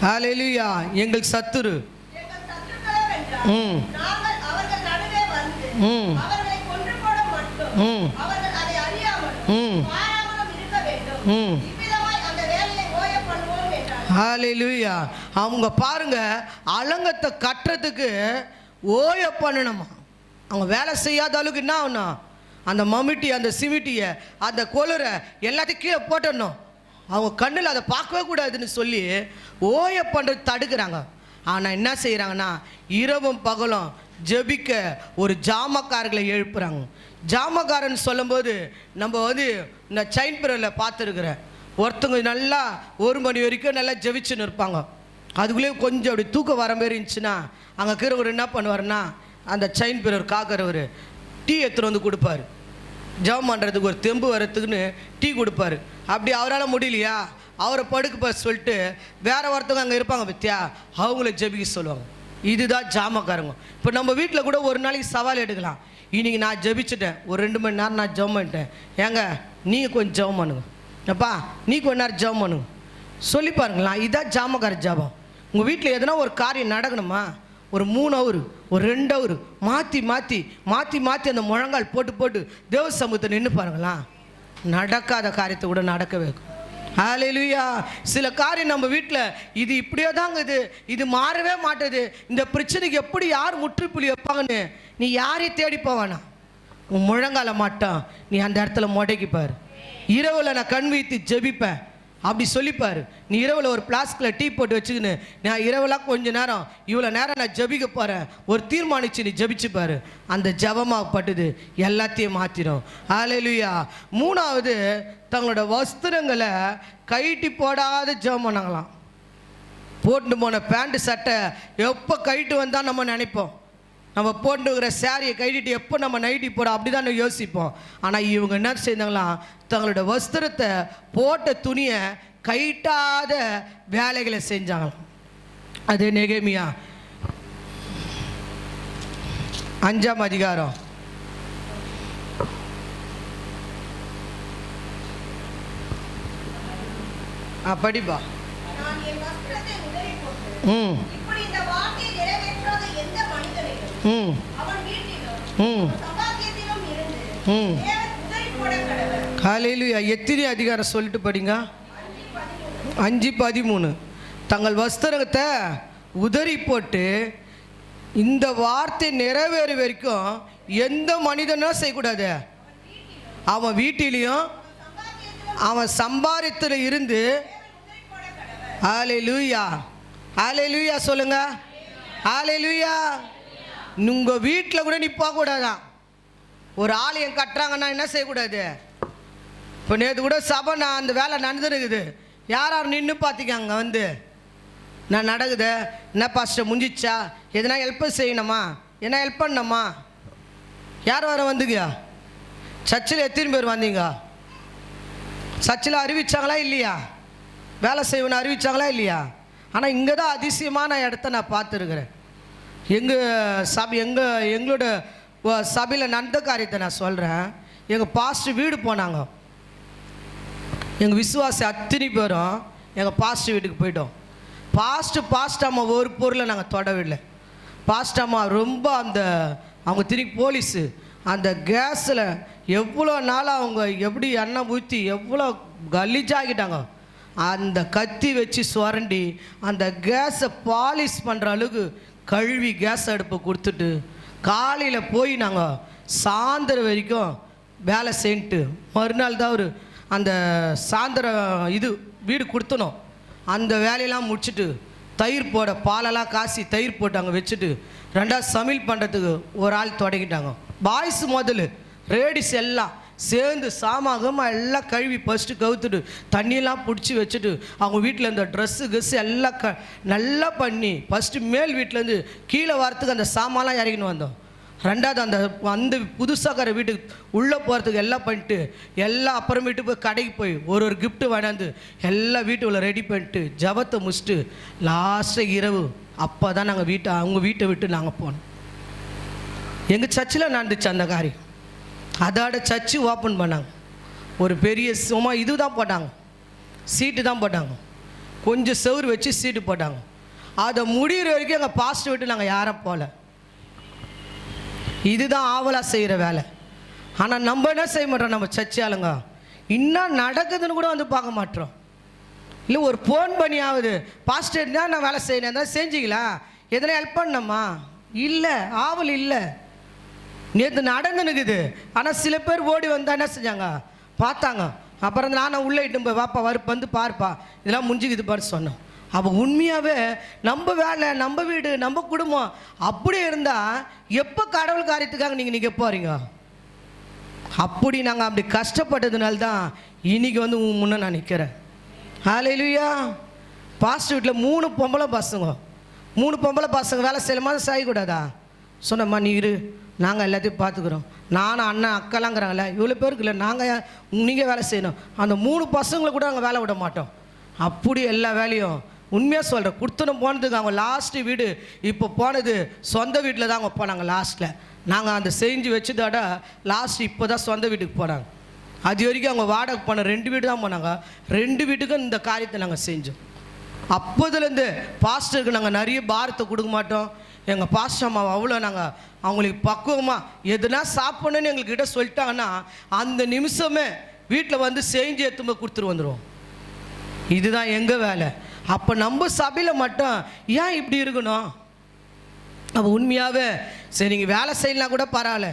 ஹல்லேலூயா. எங்கள் சத்துரு ஹல்லேலூயா. அவங்க பாருங்க, அலங்கத்தை கட்டுறதுக்கு ஓய பண்ணணுமா. அவங்க வேலை செய்யாத அளவுக்கு என்ன ஆகணும், அந்த மம்மிட்டி, அந்த சிமிட்டியை, அந்த கொலுரை எல்லாத்தையும் கீழே போட்டுடணும். அவங்க கண்ணில் அதை பார்க்கவே கூடாதுன்னு சொல்லி ஓய பண்ணுறது தடுக்கிறாங்க. ஆனால் என்ன செய்கிறாங்கன்னா, இரவும் பகலும் ஜெபிக்க ஒரு ஜாமக்காரர்களை எழுப்புறாங்க. ஜாமக்காரன் சொல்லும்போது நம்ம வந்து இந்த சைன் பிரிவில் பார்த்துருக்குறேன், ஒருத்தவங்க நல்லா 1 மணி வரைக்கும் நல்லா ஜெபிச்சுன்னு இருப்பாங்க. அதுக்குள்ளேயே கொஞ்சம் அப்படி தூக்கம் வர மாதிரி இருந்துச்சுன்னா அங்கே இருக்கிறவர் என்ன பண்ணுவார்னா, அந்த செயின் பிறர் காக்கிறவர் டீ எடுத்துகிட்டு வந்து கொடுப்பார். ஜெபம் பண்ணுறதுக்கு ஒரு தெம்பு வரத்துக்குன்னு டீ கொடுப்பாரு. அப்படி அவரால் முடியலையா, அவரை படுக்க சொல்லிட்டு வேற ஒருத்தவங்க அங்கே இருப்பாங்க பத்தியா, அவங்கள ஜெபிக்க சொல்லுவாங்க. இதுதான் ஜாமக்காரங்க. இப்போ நம்ம வீட்டில் கூட ஒரு நாளைக்கு சவால் எடுக்கலாம். இன்றைக்கி நான் ஜெபிச்சுட்டேன், ஒரு 2 மணி நேரம் நான் ஜெபம் பண்ணிட்டேன், ஏங்க நீங்கள் கொஞ்சம் ஜெபம் பண்ணுங்க, அப்பா நீ கொஞ்ச நேரம் ஜெபம் பண்ணுங்க சொல்லி பாருங்களா. இதுதான் ஜாமக்கார ஜெபம். உங்கள் வீட்டில் எதனா ஒரு காரியம் நடக்கணுமா, ஒரு 3 ஹவர் ஒரு 2 ஹவர் மாற்றி மாற்றி மாற்றி மாற்றி அந்த முழங்கால் போட்டு போட்டு தேவ சமூகத்தை நின்று பாருங்களா, நடக்காத காரியத்தை கூட நடக்க வைக்கும். ஹல்லேலூயா. சில காரியம் நம்ம வீட்டில் இது இப்படியே தாங்க, இது மாறவே மாட்டுது, இந்த பிரச்சனைக்கு எப்படி யார் முற்றுப்புள்ளி வைப்பாங்கன்னு நீ யாரையும் தேடி போவானா, உன் முழங்கால மாட்டான் நீ அந்த இடத்துல முடக்கிப்பார். இரவில் நான் கண் வைத்து ஜெபிப்பேன் அப்படி சொல்லிப்பார். நீ இரவில் ஒரு பிளாஸ்கில் டீ போட்டு வச்சுக்கின்னு நான் இரவெல்லாம் கொஞ்ச நேரம் இவ்வளோ நேரம் நான் ஜபிக்க போகிறேன் ஒரு தீர்மானிச்சு நீ ஜபிச்சுப்பார். அந்த ஜபமாகப்பட்டது எல்லாத்தையும் மாற்றிடும். ஹல்லேலூயா. 3வது, தங்களோட வஸ்திரங்களை கைட்டி போடாத ஜெபம் பண்ணாங்களாம். போட்டு போன பேண்ட் சட்டை எப்போ கைட்டு வந்தால் நம்ம நினைப்போம், நம்ம போட்டுக்கிற சாரியை கைட்டிட்டு எப்போ நம்ம நைட்டி போட அப்படி தான் யோசிப்போம். ஆனால் இவங்க என்ன செய்தாங்களாம், தங்களோட வஸ்திரத்தை போட்ட துணியை கைட்டாத வேலைகளை செஞ்சாங்களாம். அது நெகேமியா 5ஆம் அதிகாரம் படிப்பா. ஹல்லேலூயா. எத்தனை அதிகாரம் சொல்லிட்டு படிங்க. 5:13. தங்கள் வஸ்திரத்தை உதறி போட்டு இந்த வார்த்தை நிறைவேறு வரைக்கும் எந்த மனிதனும் செய்யக்கூடாது. அவன் வீட்டிலையும் அவன் சம்பாதித்துல இருந்து. ஹல்லேலூயா. ஹல்லேலூயா சொல்லுங்க. ஹல்லேலூயா. உங்கள் வீட்டில் கூட நீ போகக்கூடாதான். ஒரு ஆலயம் கட்டுறாங்கன்னா என்ன செய்யக்கூடாது. இப்போ நேற்று கூட சபை நான் அந்த வேலை நடந்துருக்குது. யார் நின்று பார்த்திங்க அங்கே வந்து நான் நடக்குது என்ன பாஸ்டர் முடிஞ்சிச்சா, எதனா ஹெல்ப் செய்யணுமா, என்ன ஹெல்ப் பண்ணணுமா, யார் வர வந்துங்க. சர்ச்சில் எத்தனை பேர் வந்தீங்க? சர்ச்சில் அறிவிச்சாங்களா இல்லையா, வேலை செய்வனு அறிவிச்சாங்களா இல்லையா? ஆனால் இங்கே தான் அதிசயமான இடத்த நான் பார்த்துருக்குறேன். எங்களோட சபையில் நடந்த காரியத்தை நான் சொல்கிறேன். எங்கள் பாஸ்டர் வீடு போனாங்க. எங்கள் விசுவாசி அத்தனை பேரும் எங்கள் பாஸ்டர் வீட்டுக்கு போயிட்டோம். பாஸ்ட் அம்மா ஒரு பொருளை நாங்கள் தொடவில்லை. பாஸ்ட் அம்மா ரொம்ப அவங்க திரும்பி போலீஸு அந்த கேஸில் எவ்வளோ நாளாக அவங்க எப்படி எண்ணெய் ஊற்றி எவ்வளோ கலீஜாகிட்டாங்க. அந்த கத்தி வச்சு சுரண்டி அந்த கேஸை பாலிஷ் பண்ணுற அளவுக்கு கழுவி கேஸ் அடுப்பை கொடுத்துட்டு காலையில் போய் நாங்கள் சாயந்தரம் வரைக்கும் வேலை செஞ்சுட்டு மறுநாள் தான் ஒரு அந்த சாயந்தரம் வீடு கொடுத்தனோம். அந்த வேலையெல்லாம் முடிச்சுட்டு தயிர் போட பாலெல்லாம் காசி தயிர் போட்டு அங்கே வச்சுட்டு 2வது சமையல் பண்ணுறதுக்கு ஒரு ஆள் தொடங்கிட்டாங்க. பாய்ஸ் முதல்ல லேடிஸ் எல்லாம் சேர்ந்து சாமாகமாக எல்லாம் கழுவி ஃபஸ்ட்டு கவுத்துட்டு தண்ணியெல்லாம் பிடிச்சி வச்சுட்டு அவங்க வீட்டில் இந்த ட்ரெஸ்ஸு எல்லாம் நல்லா பண்ணி ஃபஸ்ட்டு மேல் வீட்டிலேருந்து கீழே வரத்துக்கு அந்த சாமான்லாம் இறங்கின்னு வந்தோம். 2வது அந்த புதுசாக வீட்டுக்கு உள்ளே போகிறதுக்கு எல்லாம் பண்ணிட்டு எல்லாம் அப்புறமேட்டு போய் கடைக்கு போய் ஒரு கிஃப்ட்டு வாங்கினாந்து எல்லாம் வீட்டுக்குள்ளே ரெடி பண்ணிட்டு ஜபத்தை முடிச்சுட்டு லாஸ்ட்டு இரவு அப்போ தான் நாங்கள் அவங்க வீட்டை விட்டு நாங்கள் போனோம். எங்கள் சர்ச்சில் நடந்துச்சு அந்த காரியம். அதோட சர்ச்சு ஓப்பன் பண்ணாங்க. ஒரு பெரிய சும்மா தான் போட்டாங்க, சீட்டு தான் போட்டாங்க, கொஞ்சம் செவுறு வச்சு சீட்டு போட்டாங்க. அதை முடிகிற வரைக்கும் எங்கள் பாஸ்டர் விட்டு நாங்கள் யாரும் போகல. இதுதான் ஆவலாக செய்கிற வேலை. ஆனால் நம்ம என்ன செய்ய மாட்டோம், நம்ம சர்ச்சாளுங்க இன்னும் நடக்குதுன்னு கூட வந்து பார்க்க மாட்டோம். இல்லை ஒரு ஃபோன் பண்ணியாவது பாஸ்டர் தான் நான் வேலை செய்யணும் தான் செஞ்சிங்களா, எதனா ஹெல்ப் பண்ணணுமா, இல்லை ஆவல் இல்லை. நேற்று நடந்துனுக்குது. ஆனால் சில பேர் ஓடி வந்தால் என்ன செஞ்சாங்க பார்த்தாங்க. அப்புறம் நானும் உள்ளே இட்டு போய் வாப்பா வந்து பாருப்பா இதெல்லாம் முடிஞ்சுக்குது பாரு சொன்னோம். அப்போ உண்மையாகவே நம்ம வேலை நம்ம வீடு நம்ம குடும்பம் அப்படியே இருந்தால் எப்போ கடவுள் காரியத்துக்காக நீங்கள் போகிறீங்க. அப்படி நாங்கள் அப்படி கஷ்டப்பட்டதுனால தான் இன்றைக்கி வந்து முன்னே நான் நிற்கிறேன். ஹல்லேலூயா. பாஸ்டர் வீட்டில் 3 பொம்பளை பசங்க வேலை செய்யலாமா செய்யக்கூடாதா சொன்னம்மா, நீ இரு நாங்கள் எல்லாத்தையும் பார்த்துக்குறோம். நானும் அண்ணன் அக்கலாங்கிறாங்களே இவ்வளோ பேருக்கு இல்லை, நீங்கள் வேலை செய்யணும். அந்த 3 பசங்களை கூட நாங்கள் வேலை விட மாட்டோம். அப்படி எல்லா வேலையும் உண்மையாக சொல்கிறேன். கொடுத்துன்னு போனதுக்கு அவங்க லாஸ்ட்டு வீடு இப்போ போனது சொந்த வீட்டில் தான் அவங்க போனாங்க. லாஸ்ட்டில் நாங்கள் அந்த செஞ்சு வச்சதோட லாஸ்ட்டு இப்போ தான் சொந்த வீட்டுக்கு போனாங்க. அது வரைக்கும் அவங்க வாடகை போன 2 வீடு தான் போனாங்க. 2 வீட்டுக்கும் இந்த காரியத்தை நாங்கள் செஞ்சோம். அப்போதுலேருந்து பாஸ்டருக்கு நாங்கள் நிறைய பாரத்தை கொடுக்க மாட்டோம். எங்கள் பாஸ்டர் அம்மா அவ்வளோ நாங்கள் அவங்களுக்கு பக்குவமாக எதுனா சாப்பிடணுன்னு எங்கள்கிட்ட சொல்லிட்டாங்கன்னா அந்த நிமிஷமே வீட்டில் வந்து செஞ்சு எடுத்துமே கொடுத்துட்டு வந்துடுவோம். இதுதான் எங்கள் வேலை. அப்போ நம்ம சபையில் மட்டும் ஏன் இப்படி இருக்கணும்? அப்போ உண்மையாகவே சரி நீங்கள் வேலை செய்யலாம் கூட பரவாயில்ல,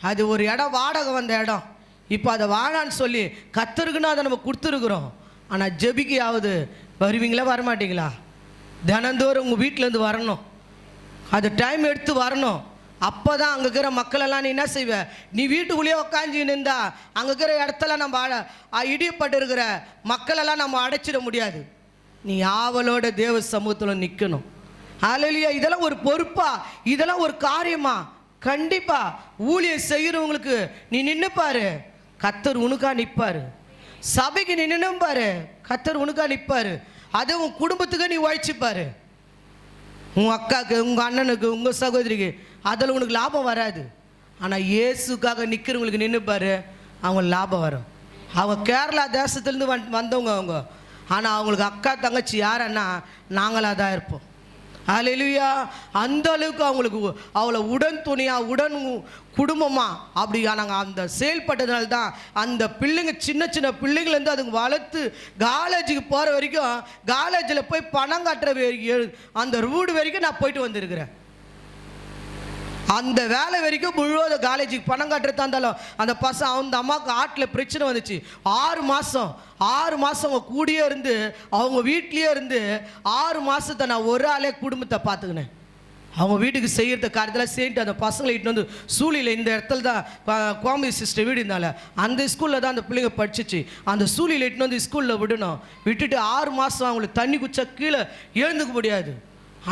அது ஒரு இடம் வாடகை வந்த இடம், இப்போ அதை வாழான்னு சொல்லி கத்தருக்குன்னு அதை நம்ம கொடுத்துருக்குறோம். ஆனால் ஜெபிக்கையாவது வருவீங்களா வரமாட்டீங்களா? தினந்தோறும் உங்கள் வீட்டிலேருந்து வரணும், அது டைம் எடுத்து வரணும். அப்போ தான் அங்கே இருக்கிற மக்களெல்லாம் நீ என்ன செய்வ? நீ வீட்டுக்குள்ளேயே உக்காஞ்சி நின்றா அங்கே இருக்கிற இடத்துல நம்ம இடியப்பட்டு இருக்கிற மக்களெல்லாம் நம்ம அடைச்சிட முடியாது. நீ ஆவலோட தேவ சமூகத்தில் நிற்கணும். ஹல்லேலூயா. இதெல்லாம் ஒரு பொறுப்பா? இதெல்லாம் ஒரு காரியமா? கண்டிப்பா. ஊழியம் செய்கிறவங்களுக்கு நீ நின்று பாரு, கத்தர் உனக்கா நிற்பாரு. சபைக்கு நீ நின்று பாரு, கத்தர் உனக்கா நிற்பாரு. அது உன் குடும்பத்துக்கு நீ உழைச்சிப்பாரு. உங்கள் அக்காவுக்கு, உங்கள் அண்ணனுக்கு, உங்கள் சகோதரிக்கு அதில் உனக்கு லாபம் வராது. ஆனால் இயேசுக்காக நிற்கிறவங்களுக்கு நின்றுப்பாரு, அவங்க லாபம் வரும். அவங்க கேரளா தேசத்துலேருந்து வந்தவங்க அவங்க. ஆனால் அவங்களுக்கு அக்கா தங்கச்சி யாரன்னா நாங்களாக தான் இருப்போம். ஹல்லேலூயா. அந்த அளவுக்கு அவங்களுக்கு அவளை உடன் துணையாக உடன் குடும்பமாக அப்படி நாங்கள் அந்த செயல்பட்டதுனால தான் அந்த பிள்ளைங்க சின்ன சின்ன பிள்ளைங்கள்லேருந்து அதுங்க வளர்த்து காலேஜுக்கு போகிற வரைக்கும், காலேஜில் போய் பணம் கட்டுற அந்த ரூடு வரைக்கும் நான் போயிட்டு வந்திருக்கிறேன். அந்த வேலை வரைக்கும் முழுவதும் காலேஜுக்கு பணம் கட்டுறதா இருந்தாலும் அந்த பசங்க அந்த அம்மாவுக்கு ஆட்டில் பிரச்சனை வந்துச்சு. 6 மாதம் அவங்க கூடியே இருந்து அவங்க வீட்லேயே இருந்து 6 மாதத்தை நான் ஒரு ஆளே குடும்பத்தை பார்த்துக்கினேன். அவங்க வீட்டுக்கு செய்கிறத காரியத்தில் சேர்ந்துட்டு அந்த பசங்களை இட்டு வந்து சூழியில் இந்த இடத்துல தான் கோமதி சிஸ்டர் வீடு இருந்தால அந்த ஸ்கூலில் தான் அந்த பிள்ளைங்க படிச்சிச்சு. அந்த சூழியில் இட்டுன்னு வந்து ஸ்கூலில் விடணும். விட்டுட்டு 6 மாதம் அவங்களுக்கு தண்ணி குச்சா கீழே எழுந்துக்க முடியாது.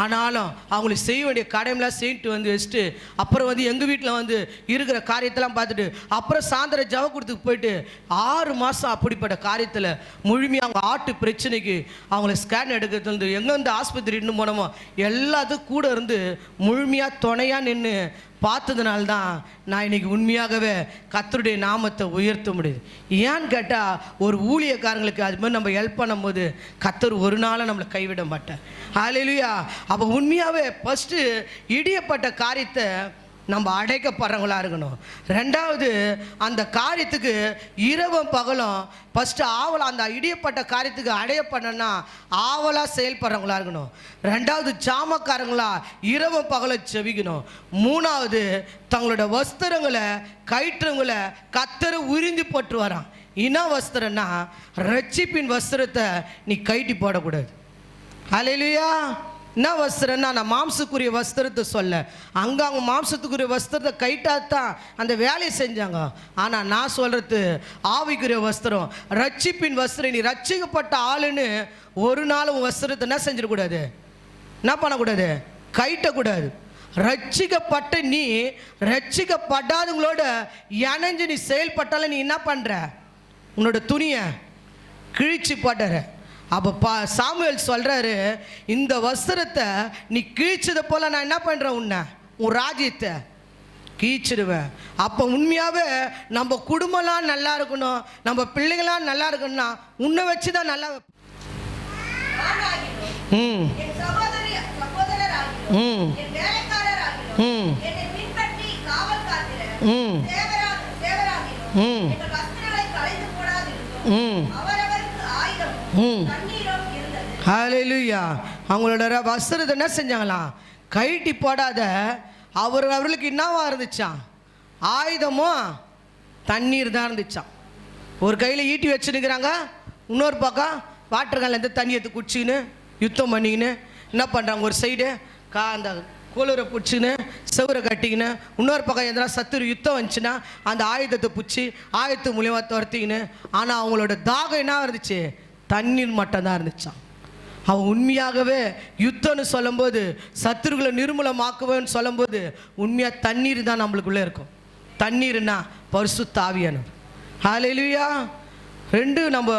ஆனாலும் அவங்களுக்கு செய்ய வேண்டிய கடமைலாம் செய்யிட்டு வந்து வச்சுட்டு அப்புறம் வந்து எங்கள் வீட்டில் வந்து இருக்கிற காரியத்தெல்லாம் பார்த்துட்டு அப்புறம் சாயந்தரம் ஜவ கொடுத்துக்கு போயிட்டு 6 மாதம் அப்படிப்பட்ட காரியத்தில் முழுமையாக அவங்க ஆட்டு பிரச்சனைக்கு அவங்கள ஸ்கேன் எடுக்கிறது வந்து எங்கேருந்து ஆஸ்பத்திரி இன்னும் போனோமோ எல்லாத்துக்கும் கூட இருந்து முழுமையாக துணையாக நின்று பார்த்ததுனால்தான் நான் இன்னைக்கு உண்மையாகவே கர்த்தருடைய நாமத்தை உயர்த்த முடியுது. ஏன்னு கேட்டால் ஒரு ஊழியக்காரங்களுக்கு அது மாதிரி நம்ம ஹெல்ப் பண்ணும்போது கர்த்தர் ஒரு நாளும் நம்மளை கைவிட மாட்டார். ஹல்லேலூயா. அப்போ உண்மையாகவே ஃபஸ்ட்டு இடியப்பட்ட காரியத்தை நம்ம அடைக்கப்படுறவங்களா இருக்கணும். ரெண்டாவது அந்த காரியத்துக்கு இரவும் பகலும் ஃபஸ்ட்டு ஆவலாக அந்த இடியப்பட்ட காரியத்துக்கு அடையப்படணும்னா ஆவலாக செயல்படுறவங்களா இருக்கணும். ரெண்டாவது ஜாமக்காரங்களா இரவும் பகலை செவிக்கணும். மூணாவது தங்களோட வஸ்திரங்களை கயிற்றுங்களை கத்தரை உறிஞ்சி போட்டு வரான். என்ன வஸ்திரம்னா ரட்சிப்பின் வஸ்திரத்தை நீ கைட்டி போடக்கூடாது. ஹல்லேலூயா. என்ன வஸ்திரம்னா நான் மாம்சத்துக்குரிய வஸ்திரத்தை சொல்ல, அங்கே அவங்க மாம்சத்துக்குரிய வஸ்திரத்தை கைட்டாதான் அந்த வேலையை செஞ்சாங்க. ஆனால் நான் சொல்கிறது ஆவிக்குரிய வஸ்திரம், ரட்சிப்பின் வஸ்திரம். நீ ரட்சிக்கப்பட்ட ஆளுன்னு ஒரு நாள் உன் வஸ்திரத்தை என்ன செஞ்சிடக்கூடாது, என்ன பண்ணக்கூடாது, கைட்டக்கூடாது. ரட்சிக்கப்பட்ட நீ ரட்சிக்கப்படாதவங்களோட இணைஞ்சு நீ செயல்பட்டால நீ என்ன பண்ணுற, உன்னோட துணியை கிழிச்சு போட்டுற. அப்போ சாமுவேல் சொல்கிறாரு, இந்த வஸ்திரத்தை நீ கிழிச்சதை போல் நான் என்ன பண்ணுறேன், உன் ராஜ்யத்தை கீச்சிடுவேன். அப்போ உண்மையாகவே நம்ம குடும்பம்லாம் நல்லா இருக்கணும், நம்ம பிள்ளைங்களாம் நல்லா இருக்கணும்னா உன்னை வச்சு தான் நல்லா. ஹல்லேலூயா. அவங்களோட வஸ்திரத்தை என்ன செஞ்சாங்களாம், கைட்டி போடாத. அவர்களுக்கு என்னவா இருந்துச்சான், ஆயுதமும் தண்ணீர் தான் இருந்துச்சான். ஒரு கையில் ஈட்டி வச்சுருக்கிறாங்க, இன்னொரு பக்கம் வாட்டர் கேன்லேருந்து தண்ணி எடுத்து குடிச்சின்னு யுத்தம் பண்ணிக்கின்னு என்ன பண்ணுறாங்க, ஒரு சைடு அந்த கோலூரை பிடிச்சின்னு செவரை கட்டிக்கின்னு, இன்னொரு பக்கம் எதனா சத்துரு யுத்தம் வந்துச்சுன்னா அந்த ஆயுதத்தை பிடிச்சி ஆயுதத்து மூலியமாக துரத்திக்கின்னு. ஆனால் அவங்களோட தாகம் என்ன இருந்துச்சு, தண்ணீர் மட்டும்தான் இருந்துச்சான். அவன் உண்மையாகவே யுத்தம்னு சொல்லும்போது சத்துருக்களை நிர்மூலமாக்குவேன்னு சொல்லும்போது உண்மையாக தண்ணீர் தான் நம்மளுக்குள்ளே இருக்கும். தண்ணீர்னா பரிசுத்த ஆவியானவர். ஹல்லேலூயா. 2 நம்ம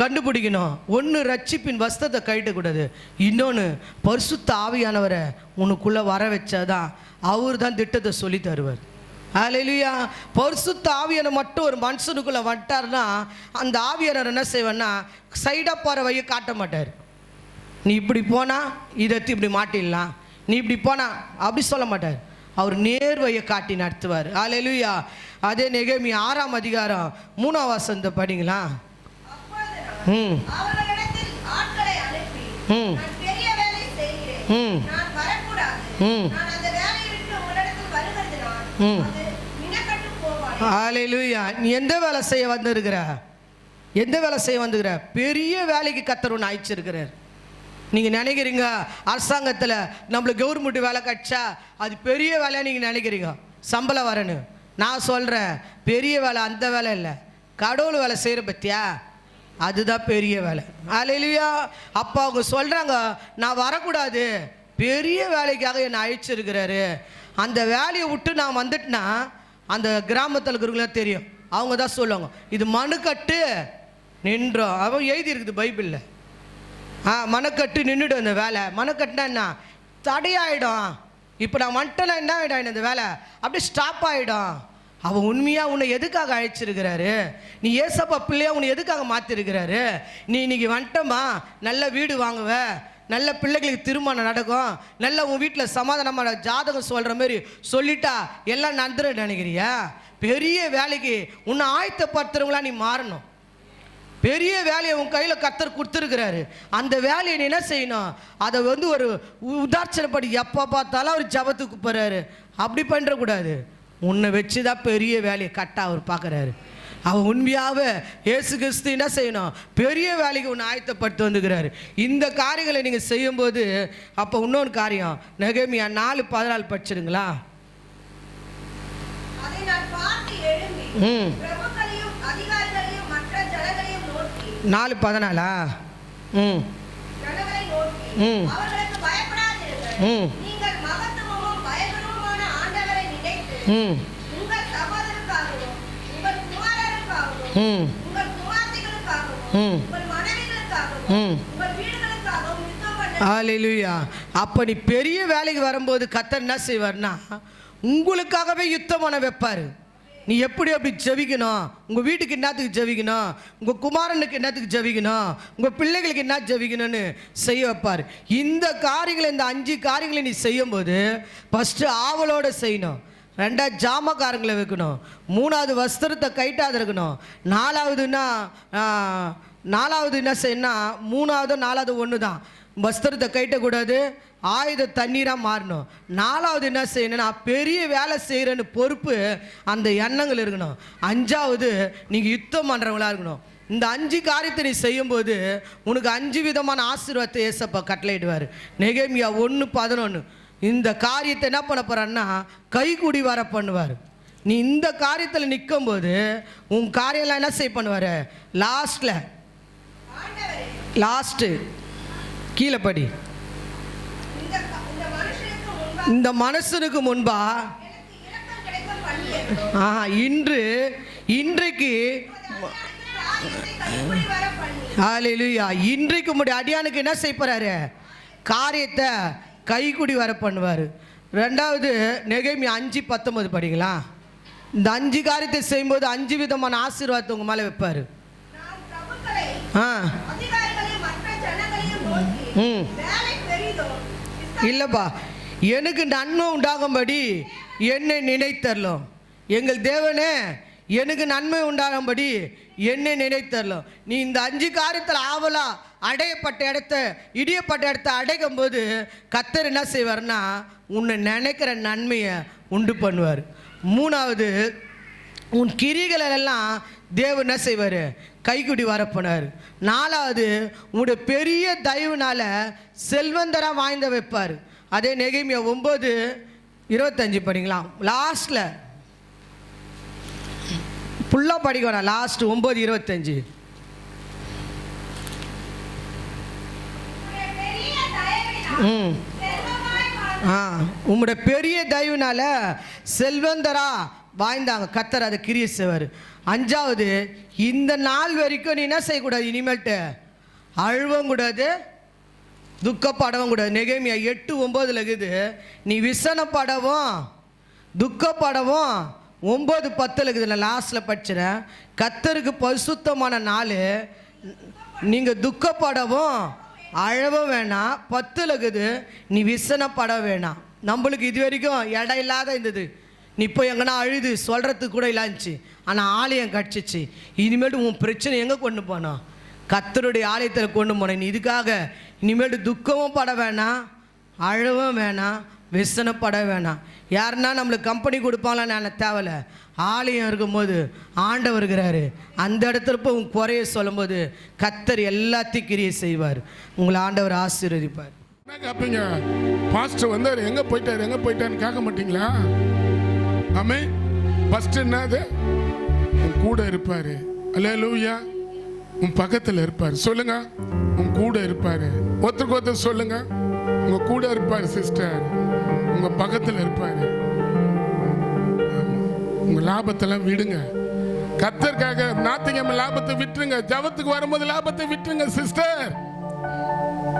கண்டுபிடிக்கணும். 1 ரட்சிப்பின் வஸ்திரத்தை கழட்டக்கூடாது, இன்னொன்று பரிசுத்த ஆவியானவரை உனக்குள்ளே வர வச்சாதான் அவர் தான் திட்டத்தை சொல்லி தருவார். ஹல்லேலூயா. பரிசுத்த ஆவியான மட்டும் ஒரு மனுஷனுக்குள்ளே வந்துட்டார்னா அந்த ஆவியானவர் என்ன செய்வார்னா சைடாக போகிற வழியை காட்ட மாட்டார். நீ இப்படி போனால் இதை எடுத்து இப்படி மாட்டிடலாம், நீ இப்படி போனா அப்படி சொல்ல மாட்டார். அவர் நேர்வழியை காட்டி நடத்துவார். அல்லேலூயா. அதே நெகேமியா 6ஆம் அதிகாரம் 3ஆம் வசனத்தை படிங்களா. ம் ம் ம் ம் அல்லேலூயா. நீ எந்த வேலை செய்ய வந்திருக்கிற? எந்த வேலை செய்ய வந்துக்கிற? பெரிய வேலைக்கு கர்த்தர் ஒன்று அழைச்சிருக்கிறார். நீங்கள் நினைக்கிறீங்க அரசாங்கத்தில் நம்மளுக்கு கவர்மெண்ட் வேலை கிடைச்சா அது பெரிய வேலையாக நீங்கள் நினைக்கிறீங்க, சம்பளம் வரணும். நான் சொல்கிறேன், பெரிய வேலை அந்த வேலை இல்லை, கடவுள் வேலை செய்கிற பற்றியா, அதுதான் பெரிய வேலை. அல்லேலூயா. அப்போ அவங்க சொல்கிறாங்க, நான் வரக்கூடாது, பெரிய வேலைக்காக என்னை அழைச்சிருக்கிறாரு. அந்த வேலையை விட்டு நான் வந்துட்டேன்னா அந்த கிராமத்தில் இருக்கிறவங்களே தெரியும், அவங்க தான் சொல்லுவாங்க, இது மனுக்கட்டு நின்றோம். அவன் எழுதியிருக்குது பைபிளில். மனக்கட்டு நின்றுடும் அந்த வேலை. மனக்கட்டுனா என்ன? தடையாயிடும். இப்போ நான் வந்துட்டேன்னா என்ன ஆகிடும், இந்த வேலை அப்படியே ஸ்டாப் ஆகிடும். அவன் உண்மையாக உன்னை எதுக்காக அழைச்சிருக்கிறாரு? நீ ஏசப்பா பிள்ளையா உன்னை எதுக்காக மாற்றிருக்கிறாரு? நீ இன்னைக்கு வந்துட்டமா நல்ல வீடு வாங்குவ, நல்ல பிள்ளைகளுக்கு திருமணம் நடக்கும், நல்ல உன் வீட்டில் சமாதானமான ஜாதகம் சொல்கிற மாதிரி சொல்லிட்டா எல்லாம் நடந்துட நினைக்கிறியா? பெரிய வேலைக்கு உன்னை ஆயத்தப்படுத்துறவங்களா நீ மாறணும். பெரிய வேலையை உன் கையில் கர்த்தர் கொடுத்துருக்கிறாரு. அந்த வேலையை நீ என்ன செய்யணும்? அதை ஒரு உதாரணப்படி எப்போ பார்த்தாலும் அவர் ஜபத்துக்கு போகிறாரு, அப்படி பண்ணுறக்கூடாது. உன்னை வச்சு தான் பெரிய வேலையை கரெக்டாக அவர் பார்க்குறாரு. அவன் உண்மையாகவே இயேசு கிறிஸ்து என்ன செய்யணும்? பெரிய வேலைக்கு உன்னை ஆயத்தப்படுத்தி வந்துக்கிறாரு. இந்த காரியங்களை நீங்கள் செய்யும்போது அப்போ இன்னொன்று காரியம், நெகேமியா 4:14 படிச்சிருங்களா. ம் 4:14. ம் ம் ம் ம் ஹல்லேலூயா. அப்போ நீ பெரிய வேலைக்கு வரும்போது கர்த்தர் என்ன செய்வார்னா உங்களுக்காகவே யுத்தம் பண்ண வைப்பார். நீ எப்படி அப்படி ஜெபிக்கணும், உங்கள் வீட்டுக்கு என்னத்துக்கு ஜெபிக்கணும், உங்கள் குமாரனுக்கு என்னத்துக்கு ஜெபிக்கணும், உங்கள் பிள்ளைகளுக்கு என்ன ஜெபிக்கணும்னு செய்ய வைப்பார். இந்த காரியங்களை, இந்த 5 காரியங்களை நீ செய்யும்போது ஃபஸ்ட்டு ஆவலோடு செய்யணும், 2வது ஜாமக்காரங்களை வைக்கணும், 3வது வஸ்திரத்தை கைட்டாத இருக்கணும், 4வது என்ன செய்யணும்னா 3வது 4வது ஒன்று தான், வஸ்திரத்தை கைட்டக்கூடாது, ஆயுத தண்ணீராக மாறணும். 4வது என்ன செய்யணும்னா பெரிய வேலை செய்கிறன்னு பொறுப்பு அந்த எண்ணங்கள் இருக்கணும். 5வது நீங்கள் யுத்தம் பண்ணுறவங்களா இருக்கணும். இந்த 5 காரியத்தை நீ செய்யும்போது உனக்கு 5 விதமான ஆசீர்வாதத்தை ஏசப்பா கட்டளையிடுவார். நெகேமியா 1:11 இந்த காரியத்தை என்ன பண்ண போகிறான்னா கைக்கூடி வர பண்ணுவார். நீ இந்த காரியத்தில் நிற்கும்போது உன் காரியம்லாம் என்ன செய்ய பண்ணுவார்? லாஸ்ட்டு கீழே படி. இந்த மனுஷனுக்கு முன்பா இன்றைக்கு ஹல்லேலூயா, இன்றைக்கு உம்முடைய அடியானுக்கு என்ன செய்ய போறாரு? காரியத்தை கைக்குடி வர பண்ணுவார். 2வது நெகேமியா 5:19 படிங்களா. இந்த 5 காரியத்தை செய்யும்போது 5 விதமான ஆசீர்வாதத்தை உங்க மேலே வைப்பார். இல்லைப்பா, எனக்கு நன்மை உண்டாகும்படி என்னை நினைத்தரலும். எங்கள் தேவனே, எனக்கு நன்மை உண்டாகும்படி என்னை நினைத்தரலும். நீ இந்த 5 காரியத்தில் ஆவலா இடியப்பட்ட இடத்த அடைக்கும் போது கர்த்தர் என்ன செய்வார்னா உன்னை நினைக்கிற நன்மையை உண்டு பண்ணுவார். 3வது உன் கிரிகளெல்லாம் தேவன் என்ன செய்வார்? கைக்குடி வரப்போனார். 4வது உன்னுடைய பெரிய தயவுனால செல்வந்தராக வாய்ந்த வைப்பார். அதே நெகேமியா 9:25 படிக்கலாம். லாஸ்ட்ல ஃபுல்லாக படிக்கணும். லாஸ்ட் 9:25. உங்களுடைய பெரிய தயவுனால செல்வந்தரா வாய்ந்தாங்க, கர்த்தர் அதை கிரியை செய்வார். 5வது இந்த நாள் வரைக்கும் நீ என்ன செய்யக்கூடாது? இனிமேல்ட்டு அழுவவும் கூடாது, துக்கப்படவும் கூடாது. நெகேமியா 8:9 இருக்குது. நீ விசனப்படவும் துக்கப்படவும் 9:10 இருக்குது. நான் லாஸ்ட்டில் படிச்சிடறேன். கர்த்தருக்கு பரிசுத்தமான நாள், நீங்கள் துக்கப்படவும் அழவும் வேணாம், பத்தில் இருக்குது, நீ விசனப்பட வேணாம். நம்மளுக்கு இது வரைக்கும் இடம் இல்லாத இருந்தது. நீ இப்போ எங்கன்னா அழுது சொல்கிறதுக்கு கூட இல்லாச்சு. ஆனால் ஆலயம் கட்சிச்சு. இனிமேட்டு உன் பிரச்சனை எங்கே கொண்டு போனோம்? கர்த்தருடைய ஆலயத்தில் கொண்டு போனேன். நீ இதுக்காக இனிமேட்டு துக்கமும் பட வேணாம், அழவும் வேணாம், விசனப்பட வேணாம். யாருன்னா நம்மளுக்கு கம்பெனி கொடுப்பாங்களான்னு நான் தேவையில்ல. ஆலயம் இருக்கும்போது ஆண்டவர் இருக்கிறாரு. அந்த இடத்துல போய் உன் குறைய சொல்லும்போது கர்த்தர் எல்லாத்தையும் கிரியை செய்வார். உங்களை ஆண்டவர் ஆசீர்வதிப்பார். என்ன கேட்பீங்க? பாஸ்டர் வந்தார், எங்கே போயிட்டாருன்னு கேட்க மாட்டீங்களா? ஆமே. ஃபர்ஸ்ட் என்னது? உன் கூட இருப்பார். அல்லேலூயா. உன் பக்கத்தில் இருப்பார். சொல்லுங்க, உன் கூட இருப்பார். ஒருத்தருக்கு ஒருத்தர் சொல்லுங்க, உங்க கூட இருப்பார் சிஸ்டர், உங்க பக்கத்தில் இருப்பார். உங்க லாபத்தெல்லாம் விடுங்க. கர்த்தருக்காக ஞாயிற்றுக்கிழமை லாபத்தை விட்டுருங்க. ஜபத்துக்கு வரும்போது லாபத்தை விட்டுருங்க சிஸ்டர்.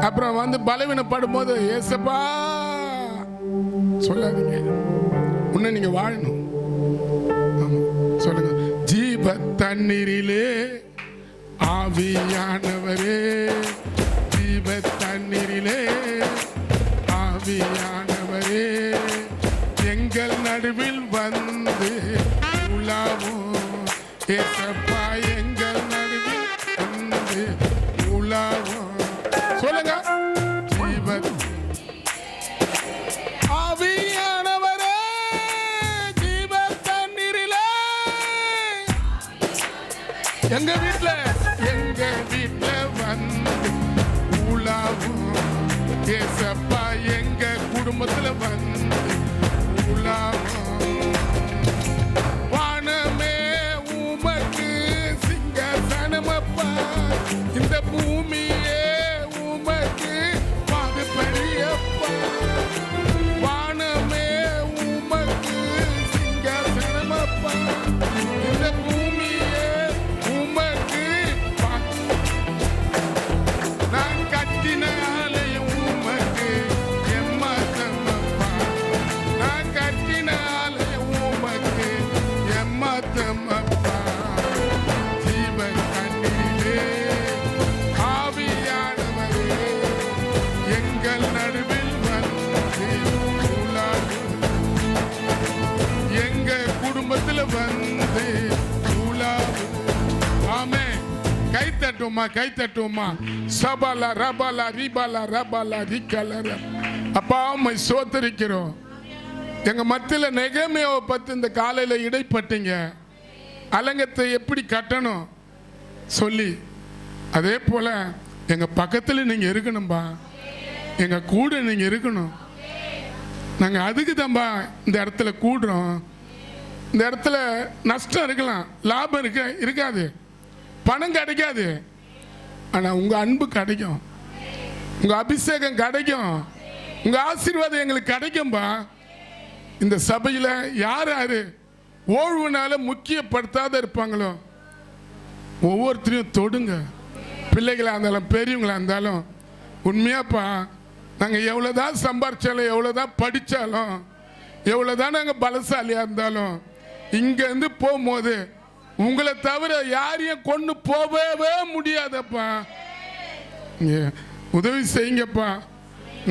அப்புறம் வந்து பலவீனப்படும் போது ஏசப்பா சொல்லாதீங்க. உன்னை நீங்க வாழணும். சொல்லுங்க, ஜீவ தண்ணீரிலே ஆவியானவரே, ஜீவ தண்ணீரிலே ஆவியானவரே, எங்கள் நடுவில் வந்து உலாவும் ஏசப்பா, எங்கள் நடுவில் வந்து உலாவும். சொல்லுங்க, ஜீவ ஆவியானவரே, ஜீவ தண்ணீரிலே எங்க வீட்டுல வந்து உலாவும் ஏசப்பா, எங்க குடும்பத்துல வந்து உலாவும். வானமே உமக்கு சிங்காசனமப்பா, இந்த பூமியே உமக்கு பாதுபடியப்பா. வானமே உமக்கு சிங்காசனமப்பா, இந்த பூமியே உமக்கு. நான் கட்டின ஆலயம் உமக்கு எம்மாத்தமப்பா, நான் கட்டின ஆலயம் உமக்கு எம்மாத்தமப்பா. ஜீவன் தண்ணீரிலே ஆவியானவரே, எங்கள் நடுவில் வந்து உலாவும், எங்க குடும்பத்தில் வந்து உலாவும். ஆமே. கை தட்டுமா. சபாலா ரபாலா ரிபாலா ரபாலா ரிகலர. அப்பா உம்மை சோத்தரிக்கிறோம். எங்க மத்தியில நெகேமியாவை பத்தி இந்த காலையில இடைப்பட்டீங்க. அலங்கத்தை எப்படி கட்டணும் சொல்லி, அதே போல எங்க பக்கத்துல நீங்க இருக்கணும்பா, எங்க கூட நீங்க இருக்கணும். நாங்க அதுக்கு தான்பா இந்த இடத்துல கூடுறோம். இந்த இடத்துல நஷ்டம் இருக்கலாம், லாபம் இருக்காது, பணம் கிடைக்காது. ஆனா உங்க அன்பு கிடைக்கும், உங்க அபிஷேகம் கிடைக்கும், உங்க ஆசீர்வாதம் எங்களுக்கு கிடைக்கும்பா. இந்த சபையில யார் யாரு ஓய்வுனால முக்கியப்படுத்தாத இருப்பாங்களோ ஒவ்வொருத்தரையும் தொடுங்க. பிள்ளைகளா இருந்தாலும் பெரியவங்களா இருந்தாலும் உண்மையாப்பா, நாங்கள் எவ்வளோதான் சம்பாரிச்சாலும், எவ்வளோதான் படித்தாலும், எவ்வளோதான் நாங்கள் பலசாலியாக இருந்தாலும், இங்கேருந்து போகும்போது உங்களை தவிர யாரையும் கொண்டு போகவே முடியாதப்பா. உதவி செய்யுங்கப்பா.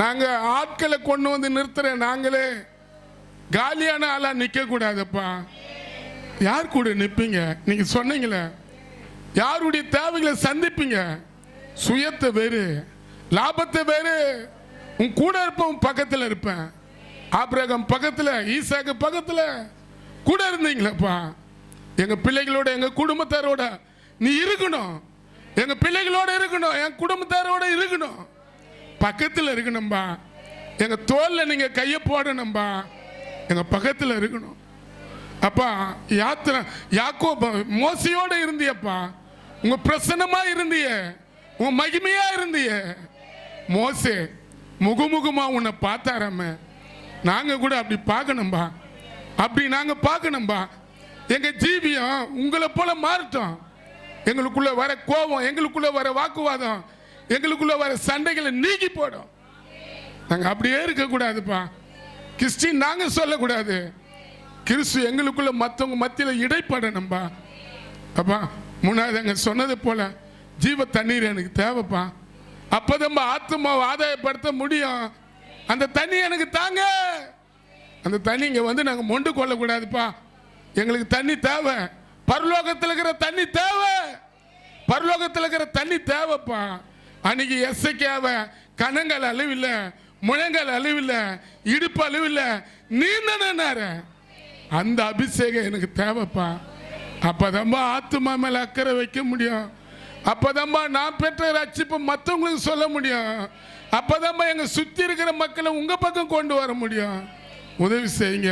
நாங்கள் ஆட்களை கொண்டு வந்து நிறுத்துற நாங்களே காலியான ஆளாக நிற்கக்கூடாதப்பா. யார் கூட நிற்பீங்க? நீங்கள் சொன்னீங்களே, யாருடைய தேவைகளை சந்திப்பீங்க? சுயத்தை வேறு, லாபத்தை வேறு. உன் கூட இருப்பேன், பக்கத்தில் இருப்பேன். ஆபிரகாம் பக்கத்தில், ஈசாக்கு பக்கத்தில் கூட இருந்தீங்களப்பா. எங்க பிள்ளைகளோட, எங்க குடும்பத்தாரோட நீ இருக்கணும். எங்க பிள்ளைகளோட இருக்கணும், என் குடும்பத்தாரோட இருக்கணும், பக்கத்தில் இருக்கணும்பா. எங்க தோல்ல நீங்க கையை போடணும்பா, எங்க பக்கத்தில் இருக்கணும். அப்பா யாக்கோபு மோசையோட இருந்தியப்பா, உங்க பிரசன்னமா இருந்திய, உங்க மகிமையா இருந்திய. மோசே முகமுகமா உன்னை பார்த்தாராம, நாங்க கூட அப்படி பார்க்கணும்பா, அப்படி நாங்க பார்க்கணும்பா. எங்க ஜீவியம் உங்களை போல மாறட்டும். எங்களுக்குள்ள வர கோபம், எங்களுக்குள்ள வர வாக்குவாதம், எங்களுக்குள்ள வர சண்டைகளை நீக்கி போடும். நாங்க அப்படியே இருக்கக்கூடாதுப்பா. கிறிஸ்டின் நாங்க சொல்லக்கூடாது, கிறிஸ்து எங்களுக்குள்ள மற்றவங்க மத்தியில் இடைப்படணும்பா. அப்பா முன்னாடி அங்க சொன்னது போல ஜீவ தண்ணீர் எனக்கு தேவைப்பா. அப்பதான் ஆத்துமாவை ஆதாயப்படுத்த முடியும். அந்த தண்ணி எனக்கு தாங்க. அந்த தண்ணி இங்க வந்து நாங்க மொண்டு கொள்ளக்கூடாதுப்பா. எங்களுக்கு தண்ணி தேவை. பரலோகத்தில் இருக்கிற தண்ணி தேவை. பரலோகத்தில் இருக்கிற தண்ணி தேவைப்பா. அன்னைக்கு எஸ்ஐக்காவை கணங்கள் அளவில்ல, முழங்கால் அளவில்ல, இடுப்பு அளவில்ல, நீந்தாரு. அந்த அபிஷேகம் எனக்கு தேவைப்பா. அப்பதான்பா ஆத்துமா மேல அக்கறை வைக்க முடியும். அப்பதான்பா நான் பெற்ற ரட்சிப்பு மற்றவங்களுக்கு சொல்ல முடியும். அப்பதான்பா எங்க சுத்தி இருக்கிற மக்களை உங்க பக்கம் கொண்டு வர முடியும். உதவி செய்யுங்க.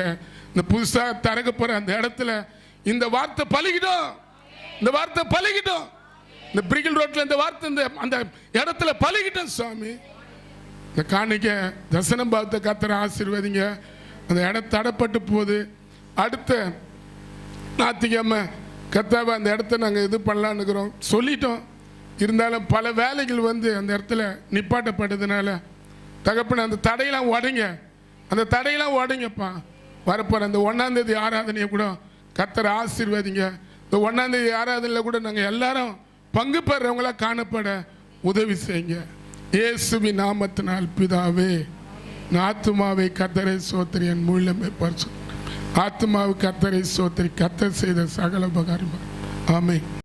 இந்த புதுசா திறக்க போற அந்த இடத்துல இந்த வார்த்தை பழகிடும். இந்த வார்த்தை பழகிடும். இந்த பிரிகில் ரோட்ல இந்த வார்த்தை அந்த இடத்துல பழகிட்டோம் சுவாமி. இந்த காணிக்க தசனம் பாவத்தை கத்தரை ஆசீர்வதிங்க. அந்த இடம் தடப்பட்டு போகுது. அடுத்த ஞாயிற்றுக்கிழமை கத்தாவை அந்த இடத்த நாங்கள் இது பண்ணலான்னு இருக்கிறோம் சொல்லிட்டோம். இருந்தாலும் பல வேலைகள் வந்து அந்த இடத்துல நிப்பாட்டப்பட்டதுனால தகப்பன அந்த தடையெல்லாம் உடைங்க. அந்த தடையெல்லாம் உடைங்கப்பா. வரப்போகிற அந்த 1ஆம் தேதி ஆராதனையை கூட கத்தரை ஆசீர்வதிங்க. இந்த 1ஆம் தேதி ஆராதனையில் கூட நாங்கள் எல்லாரும் பங்கு பெறவங்களா காணப்பட உதவி செய்யுங்க. இயேசுவின் நாமத்தினால் பிதாவே. ஆத்துமாவை கத்தரை சோத்திரி, என் முள்ளமை பரிசு ஆத்துமாவு கத்தரை சோத்திரி. கத்தர் செய்த சகல உபகாரம். ஆமென்.